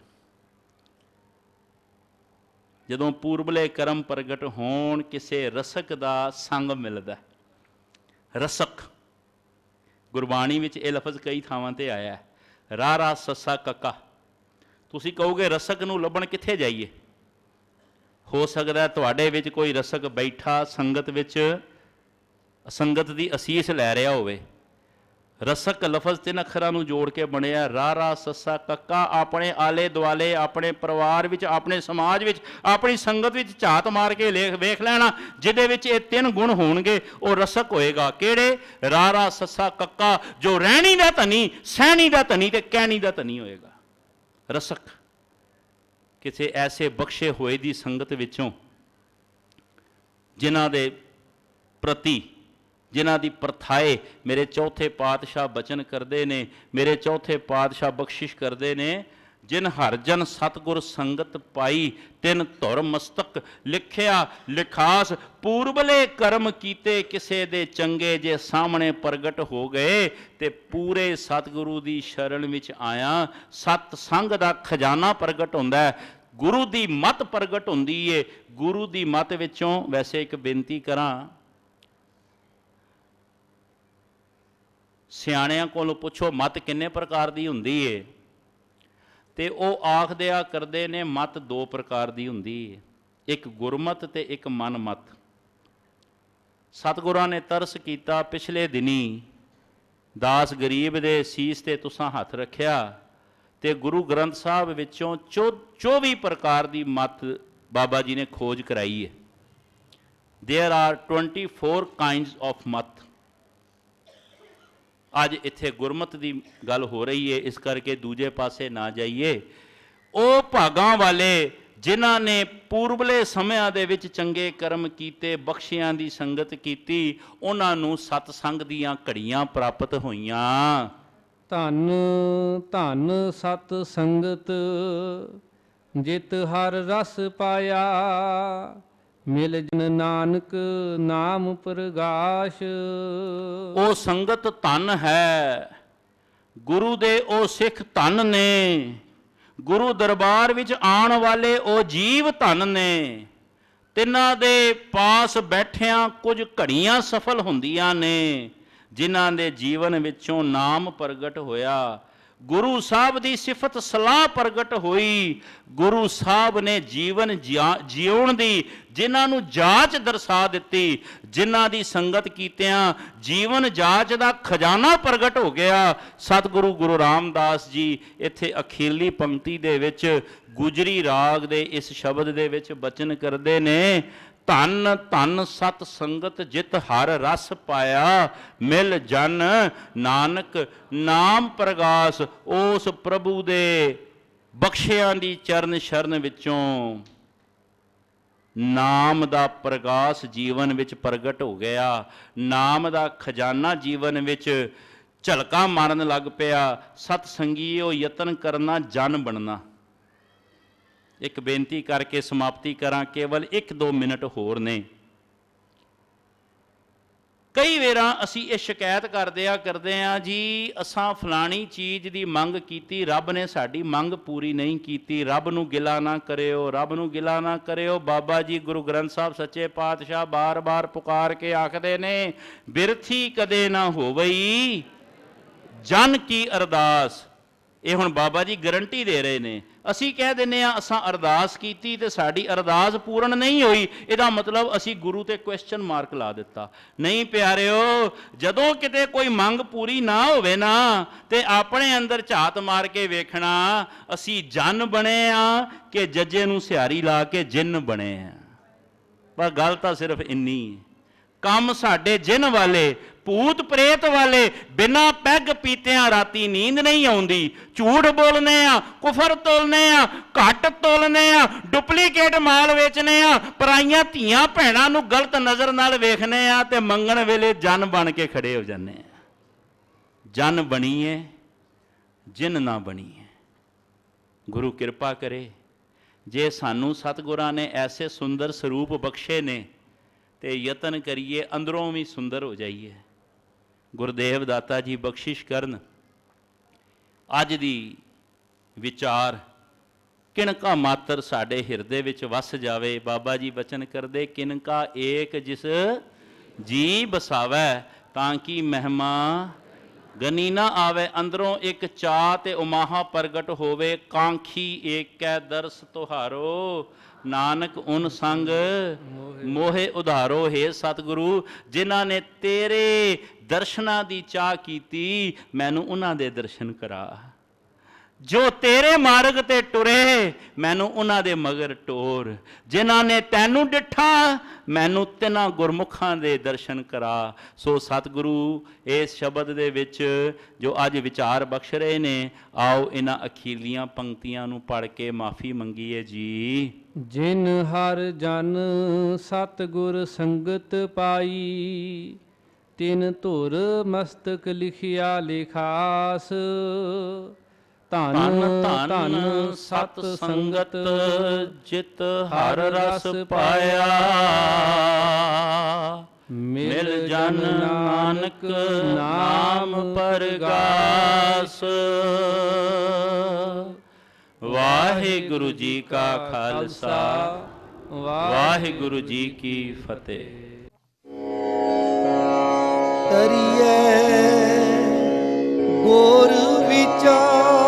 Speaker 2: ਜਦੋਂ ਪੂਰਬਲੇ ਕਰਮ ਪ੍ਰਗਟ ਹੋਣ, ਕਿਸੇ ਰਸਕ ਦਾ ਸੰਗ ਮਿਲਦਾ। ਰਸਕ ਗੁਰਬਾਣੀ ਵਿੱਚ ਇਹ ਲਫ਼ਜ਼ ਕਈ ਥਾਵਾਂ ਤੇ ਆਇਆ ਹੈ। ਰਾ ਰਾ ਸੱਸਾ ਕੱਕਾ। ਤੁਸੀਂ ਕਹੋਗੇ ਰਸਕ ਨੂੰ ਲੱਭਣ ਕਿੱਥੇ ਜਾਈਏ? ਹੋ ਸਕਦਾ ਤੁਹਾਡੇ ਵਿੱਚ ਕੋਈ ਰਸਕ ਬੈਠਾ ਸੰਗਤ ਵਿੱਚ ਸੰਗਤ ਦੀ ਅਸੀਸ ਲੈ ਰਿਹਾ ਹੋਵੇ। ਰਸਕ ਲਫ਼ਜ਼ 3 ਅੱਖਰਾਂ ਨੂੰ ਜੋੜ ਕੇ ਬਣਿਆ, ਰਾ ਰਾ ਸੱਸਾ ਕੱਕਾ। ਆਪਣੇ ਆਲੇ ਦੁਆਲੇ, ਆਪਣੇ ਪਰਿਵਾਰ ਵਿੱਚ, ਆਪਣੇ ਸਮਾਜ ਵਿੱਚ, ਆਪਣੀ ਸੰਗਤ ਵਿੱਚ ਝਾਤ ਮਾਰ ਕੇ ਵੇਖ ਲੈਣਾ, ਜਿਹਦੇ ਵਿੱਚ ਇਹ 3 ਗੁਣ ਹੋਣਗੇ ਉਹ ਰਸਕ ਹੋਏਗਾ। ਕਿਹੜੇ? ਰਾ ਰਾ ਸੱਸਾ ਕੱਕਾ, ਜੋ ਰਹਿਣੀ ਦਾ ਧਨੀ, ਸਹਿਣੀ ਦਾ ਧਨੀ ਤੇ ਕਹਿਣੀ ਦਾ ਧਨੀ ਹੋਏਗਾ। ਰਸਕ ਕਿਸੇ ਐਸੇ ਬਖਸ਼ੇ ਹੋਏ ਦੀ ਸੰਗਤ ਵਿੱਚੋਂ ਜਿਨ੍ਹਾਂ ਦੇ ਪ੍ਰਤੀ, ਜਿਨ੍ਹਾਂ ਦੀ ਪ੍ਰਥਾਏ ਮੇਰੇ ਚੌਥੇ ਪਾਤਸ਼ਾਹ ਬਚਨ ਕਰਦੇ ਨੇ, ਮੇਰੇ ਚੌਥੇ ਪਾਤਸ਼ਾਹ ਬਖਸ਼ਿਸ਼ ਕਰਦੇ ਨੇ। ਜਿਨ ਹਰ ਜਨ ਸਤਿਗੁਰ ਸੰਗਤ ਪਾਈ, ਤਿਨ ਧੁਰ ਮਸਤਕ ਲਿਖਿਆ ਲਿਖਾਸ। ਪੂਰਬਲੇ ਕਰਮ ਕੀਤੇ ਕਿਸੇ ਦੇ ਚੰਗੇ, ਜੇ ਸਾਹਮਣੇ ਪ੍ਰਗਟ ਹੋ ਗਏ ਤੇ ਪੂਰੇ ਸਤਿਗੁਰੂ ਦੀ ਸ਼ਰਨ ਵਿੱਚ ਆਇਆ। ਸਤ ਸੰਗ ਦਾ ਖਜ਼ਾਨਾ ਪ੍ਰਗਟ ਹੁੰਦਾ ਹੈ, ਗੁਰੂ ਦੀ ਮੱਤ ਪ੍ਰਗਟ ਹੁੰਦੀ ਏ। ਗੁਰੂ ਦੀ ਮੱਤ ਵਿੱਚੋਂ ਵੈਸੇ ਇੱਕ ਬੇਨਤੀ ਕਰਾਂ, ਸਿਆਣਿਆਂ ਕੋਲੋਂ ਪੁੱਛੋ ਮੱਤ ਕਿੰਨੇ ਪ੍ਰਕਾਰ ਦੀ ਹੁੰਦੀ ਏ, ਤੇ ਉਹ ਆਖਦਿਆ ਕਰਦੇ ਨੇ ਮੱਤ 2 ਪ੍ਰਕਾਰ ਦੀ ਹੁੰਦੀ ਏ, ਇੱਕ ਗੁਰਮਤ ਤੇ ਇੱਕ ਮਨਮਤ। ਸਤਿਗੁਰਾਂ ਨੇ ਤਰਸ ਕੀਤਾ, ਪਿਛਲੇ ਦਿਨੀ ਦਾਸ ਗਰੀਬ ਦੇ ਸੀਸ ਤੇ ਤੁਸਾਂ ਹੱਥ ਰੱਖਿਆ ਤੇ ਗੁਰੂ ਗ੍ਰੰਥ ਸਾਹਿਬ ਵਿੱਚੋਂ 24 ਪ੍ਰਕਾਰ ਦੀ ਮੱਤ ਬਾਬਾ ਜੀ ਨੇ ਖੋਜ ਕਰਾਈ ਹੈ। There are 24 kinds of ਮੱਤ। ਅੱਜ ਇੱਥੇ ਗੁਰਮਤ ਦੀ ਗੱਲ ਹੋ ਰਹੀ ਹੈ, ਇਸ ਕਰਕੇ ਦੂਜੇ ਪਾਸੇ ਨਾ ਜਾਈਏ। ਉਹ ਭਾਗਾਂ ਵਾਲੇ ਜਿਨ੍ਹਾਂ ਨੇ ਪੂਰਬਲੇ ਸਮਿਆਂ ਦੇ ਵਿੱਚ ਚੰਗੇ ਕਰਮ ਕੀਤੇ, ਬਖਸ਼ਿਆਂ ਦੀ ਸੰਗਤ ਕੀਤੀ, ਉਹਨਾਂ ਨੂੰ ਸਤਸੰਗ ਦੀਆਂ ਘੜੀਆਂ ਪ੍ਰਾਪਤ ਹੋਈਆਂ।
Speaker 3: ਧੰਨ ਧੰਨ ਸਤ ਸੰਗਤ, ਜਿਤ ਹਰ ਰਸ ਪਾਇਆ, ਮਿਲ ਜਨ ਨਾਨਕ ਨਾਮ ਪ੍ਰਗਾਸ਼।
Speaker 2: ਉਹ ਸੰਗਤ ਧਨ ਹੈ, ਗੁਰੂ ਦੇ ਉਹ ਸਿੱਖ ਧਨ ਨੇ, ਗੁਰੂ ਦਰਬਾਰ ਵਿੱਚ ਆਉਣ ਵਾਲੇ ਉਹ ਜੀਵ ਧਨ ਨੇ। ਤਿੰਨਾਂ ਦੇ ਪਾਸ ਬੈਠਿਆਂ ਕੁਝ ਘੜੀਆਂ ਸਫਲ ਹੁੰਦੀਆਂ ਨੇ, ਜਿਨ੍ਹਾਂ ਦੇ ਜੀਵਨ ਵਿੱਚੋਂ ਨਾਮ ਪ੍ਰਗਟ ਹੋਇਆ, ਗੁਰੂ ਸਾਹਿਬ ਦੀ ਸਿਫਤ ਸਲਾਹ ਪ੍ਰਗਟ ਹੋਈ। ਗੁਰੂ ਸਾਹਿਬ ਨੇ ਜੀਵਨ ਜਿਉਣ ਦੀ ਜਿਨ੍ਹਾਂ ਨੂੰ ਜਾਚ ਦਰਸਾ ਦਿੱਤੀ, ਜਿਨ੍ਹਾਂ ਦੀ ਸੰਗਤ ਕੀਤਿਆਂ ਜੀਵਨ ਜਾਚ ਦਾ ਖਜ਼ਾਨਾ ਪ੍ਰਗਟ ਹੋ ਗਿਆ। ਸਤਿਗੁਰੂ ਗੁਰੂ ਰਾਮਦਾਸ ਜੀ ਇੱਥੇ ਅਖੀਰਲੀ ਪੰਕਤੀ ਦੇ ਵਿੱਚ ਗੁਜਰੀ ਰਾਗ ਦੇ ਇਸ ਸ਼ਬਦ ਦੇ ਵਿੱਚ ਬਚਨ ਕਰਦੇ ਨੇ, ਧੰਨ ਧੰਨ ਸਤ ਸੰਗਤ ਜਿਤ ਹਰ ਰਸ ਪਾਇਆ, ਮਿਲ ਜਨ ਨਾਨਕ ਨਾਮ ਪ੍ਰਗਾਸ। ਉਸ ਪ੍ਰਭੂ ਦੇ ਬਖਸ਼ਿਆਂ ਦੀ ਚਰਨ ਸ਼ਰਨ ਵਿੱਚੋਂ ਨਾਮ ਦਾ ਪ੍ਰਗਾਸ ਜੀਵਨ ਵਿੱਚ ਪ੍ਰਗਟ ਹੋ ਗਿਆ, ਨਾਮ ਦਾ ਖਜ਼ਾਨਾ ਜੀਵਨ ਵਿੱਚ ਝਲਕਾਂ ਮਾਰਨ ਲੱਗ ਪਿਆ। ਸਤ ਸੰਗੀਓ ਯਤਨ ਕਰਨਾ ਜਨ ਬਣਨਾ। ਇੱਕ ਬੇਨਤੀ ਕਰਕੇ ਸਮਾਪਤੀ ਕਰਾਂ, ਕੇਵਲ 1-2 ਮਿੰਟ ਹੋਰ ਨੇ। ਕਈ ਵਾਰਾਂ ਅਸੀਂ ਇਹ ਸ਼ਿਕਾਇਤ ਕਰਦੇ ਆ ਜੀ, ਅਸਾਂ ਫਲਾਣੀ ਚੀਜ਼ ਦੀ ਮੰਗ ਕੀਤੀ, ਰੱਬ ਨੇ ਸਾਡੀ ਮੰਗ ਪੂਰੀ ਨਹੀਂ ਕੀਤੀ, ਰੱਬ ਨੂੰ ਗਿਲਾ ਨਾ ਕਰਿਓ, ਰੱਬ ਨੂੰ ਗਿਲਾ ਨਾ ਕਰਿਓ। ਬਾਬਾ ਜੀ ਗੁਰੂ ਗ੍ਰੰਥ ਸਾਹਿਬ ਸੱਚੇ ਪਾਤਸ਼ਾਹ ਬਾਰ-ਬਾਰ ਪੁਕਾਰ ਕੇ ਆਖਦੇ ਨੇ, ਬਿਰਥੀ ਕਦੇ ਨਾ ਹੋਵਈ ਜਨ ਕੀ ਅਰਦਾਸ। ਇਹ ਹੁਣ ਬਾਬਾ ਜੀ ਗਰੰਟੀ ਦੇ ਰਹੇ ਨੇ, ਅਸੀਂ ਕਹਿ ਦਿੰਦੇ ਆ ਅਸਾਂ ਅਰਦਾਸ ਕੀਤੀ ਤੇ ਸਾਡੀ ਅਰਦਾਸ ਪੂਰਨ ਨਹੀਂ ਹੋਈ, ਇਹਦਾ ਮਤਲਬ ਅਸੀਂ ਗੁਰੂ ਤੇ ਕੁਐਸਚਨ ਮਾਰਕ ਲਾ ਦਿੱਤਾ। ਨਹੀਂ ਪਿਆਰਿਓ, ਜਦੋਂ ਕਿਤੇ ਕੋਈ ਮੰਗ ਪੂਰੀ ਨਾ ਹੋਵੇ ਨਾ ਤੇ ਆਪਣੇ ਅੰਦਰ ਝਾਤ ਮਾਰ ਕੇ ਵੇਖਣਾ ਅਸੀਂ ਜਨ ਬਣੇ ਆ ਕਿ ਜੱਜੇ ਨੂੰ ਸਿਹਾਰੀ ਲਾ ਕੇ ਜਿੰਨ ਬਣੇ ਆ। ਪਰ ਗੱਲ ਤਾਂ ਸਿਰਫ ਇੰਨੀ ਹੈ, ਕੰਮ ਸਾਡੇ ਜਿੰਨ ਵਾਲੇ, ਭੂਤ ਪ੍ਰੇਤ ਵਾਲੇ। ਬਿਨਾਂ ਪੈਗ ਪੀਤਿਆਂ ਰਾਤੀ ਨੀਂਦ ਨਹੀਂ ਆਉਂਦੀ, ਝੂਠ ਬੋਲਨੇ ਆ, ਕੁਫਰ ਤੋਲਨੇ ਆ, ਘੱਟ ਤੋਲਨੇ ਆ, ਡੁਪਲੀਕੇਟ ਮਾਲ ਵੇਚਨੇ ਆ, ਪਰਾਈਆਂ ਧੀਆਂ ਭੈਣਾਂ ਨੂੰ ਗਲਤ ਨਜ਼ਰ ਨਾਲ ਵੇਖਨੇ ਆ ਤੇ ਮੰਗਣ ਵੇਲੇ ਜਨ ਬਣ ਕੇ ਖੜੇ ਹੋ ਜਾਂਦੇ ਆ। ਜਨ ਬਣੀਏ, ਜਿੰਨ ਨਾ ਬਣੀਏ। ਗੁਰੂ ਕਿਰਪਾ ਕਰੇ, ਜੇ ਸਾਨੂੰ ਸਤਿਗੁਰਾਂ ਨੇ ਐਸੇ ਸੁੰਦਰ ਸਰੂਪ ਬਖਸ਼ੇ ਨੇ ਤੇ ਯਤਨ ਕਰੀਏ ਅੰਦਰੋਂ ਵੀ ਸੁੰਦਰ ਹੋ ਜਾਈਏ। ਗੁਰਦੇਵ ਦਾਤਾ ਜੀ ਬਖਸ਼ਿਸ਼ ਕਰਨ, ਅੱਜ ਦੀ ਵਿਚਾਰ ਕਿਣਕਾ ਮਾਤਰ ਸਾਡੇ ਹਿਰਦੇ ਵਿੱਚ ਵਸ ਜਾਵੇ। ਬਾਬਾ ਜੀ ਬਚਨ ਕਰਦੇ, ਕਿਣਕਾ ਏਕ ਜਿਸ ਜੀ ਬਸਾਵੈ ਤਾਂ ਕਿ ਮਹਿਮਾ ਗਨੀ ਨਾ ਆਵੇ। ਅੰਦਰੋਂ ਇੱਕ ਚਾਹ ਤੇ ਉਮਾਹਾ ਪ੍ਰਗਟ ਹੋਵੇ, ਕਾਂਖੀ ਏਕੈ ਦਰਸ ਤੁਹਾਰੋ ਨਾਨਕ ਉਨ ਸੰਗ ਮੋਹੇ ਉਧਾਰੋ। ਹੈ ਸਤਿਗੁਰੂ, ਜਿਨ੍ਹਾਂ ਨੇ ਤੇਰੇ ਦਰਸ਼ਨਾਂ ਦੀ ਚਾਹ ਕੀਤੀ, ਮੈਨੂੰ ਉਹਨਾਂ ਦੇ ਦਰਸ਼ਨ ਕਰਾ। ਜੋ ਤੇਰੇ ਮਾਰਗ ਤੇ ਟੁਰੇ, ਮੈਨੂੰ ਉਹਨਾਂ ਦੇ ਮਗਰ ਟੋਰ। ਜਿਨ੍ਹਾਂ ਨੇ ਤੈਨੂੰ ਡਿੱਠਾ, ਮੈਨੂੰ ਤਿੰਨਾਂ ਗੁਰਮੁਖਾਂ ਦੇ ਦਰਸ਼ਨ ਕਰਾ। ਸੋ ਸਤਿਗੁਰੂ, ਇਸ ਸ਼ਬਦ ਦੇ ਵਿੱਚ ਜੋ ਅੱਜ ਵਿਚਾਰ ਬਖਸ਼ ਰਹੇ ਨੇ, ਆਓ ਇਹਨਾਂ ਅਖੀਰਲੀਆਂ ਪੰਕਤੀਆਂ ਨੂੰ ਪੜ੍ਹ ਕੇ ਮਾਫੀ ਮੰਗੀਏ ਜੀ।
Speaker 3: ਜਿਨ ਹਰ ਜਨ ਸਤਿਗੁਰ ਸੰਗਤ ਪਾਈ, ਤਿਨ ਧੁਰ ਮਸਤਕ ਲਿਖਿਆ ਲਿਖਾਸ। ਧੰਨ ਧੰਨ ਸਤ ਸੰਗਤ
Speaker 2: ਜਿਤ ਹਰ ਰਸ ਪਾਇਆ, ਮਿਲ ਜਨ ਨਾਨਕ ਨਾਮ ਪਰਗਾਸ। ਵਾਹਿਗੁਰੂ ਜੀ ਕਾ ਖਾਲਸਾ, ਵਾਹਿਗੁਰੂ ਜੀ ਕੀ ਫਤਿਹ।
Speaker 1: ਕਰੀਏ ਗੁਰ ਵਿਚਾਰ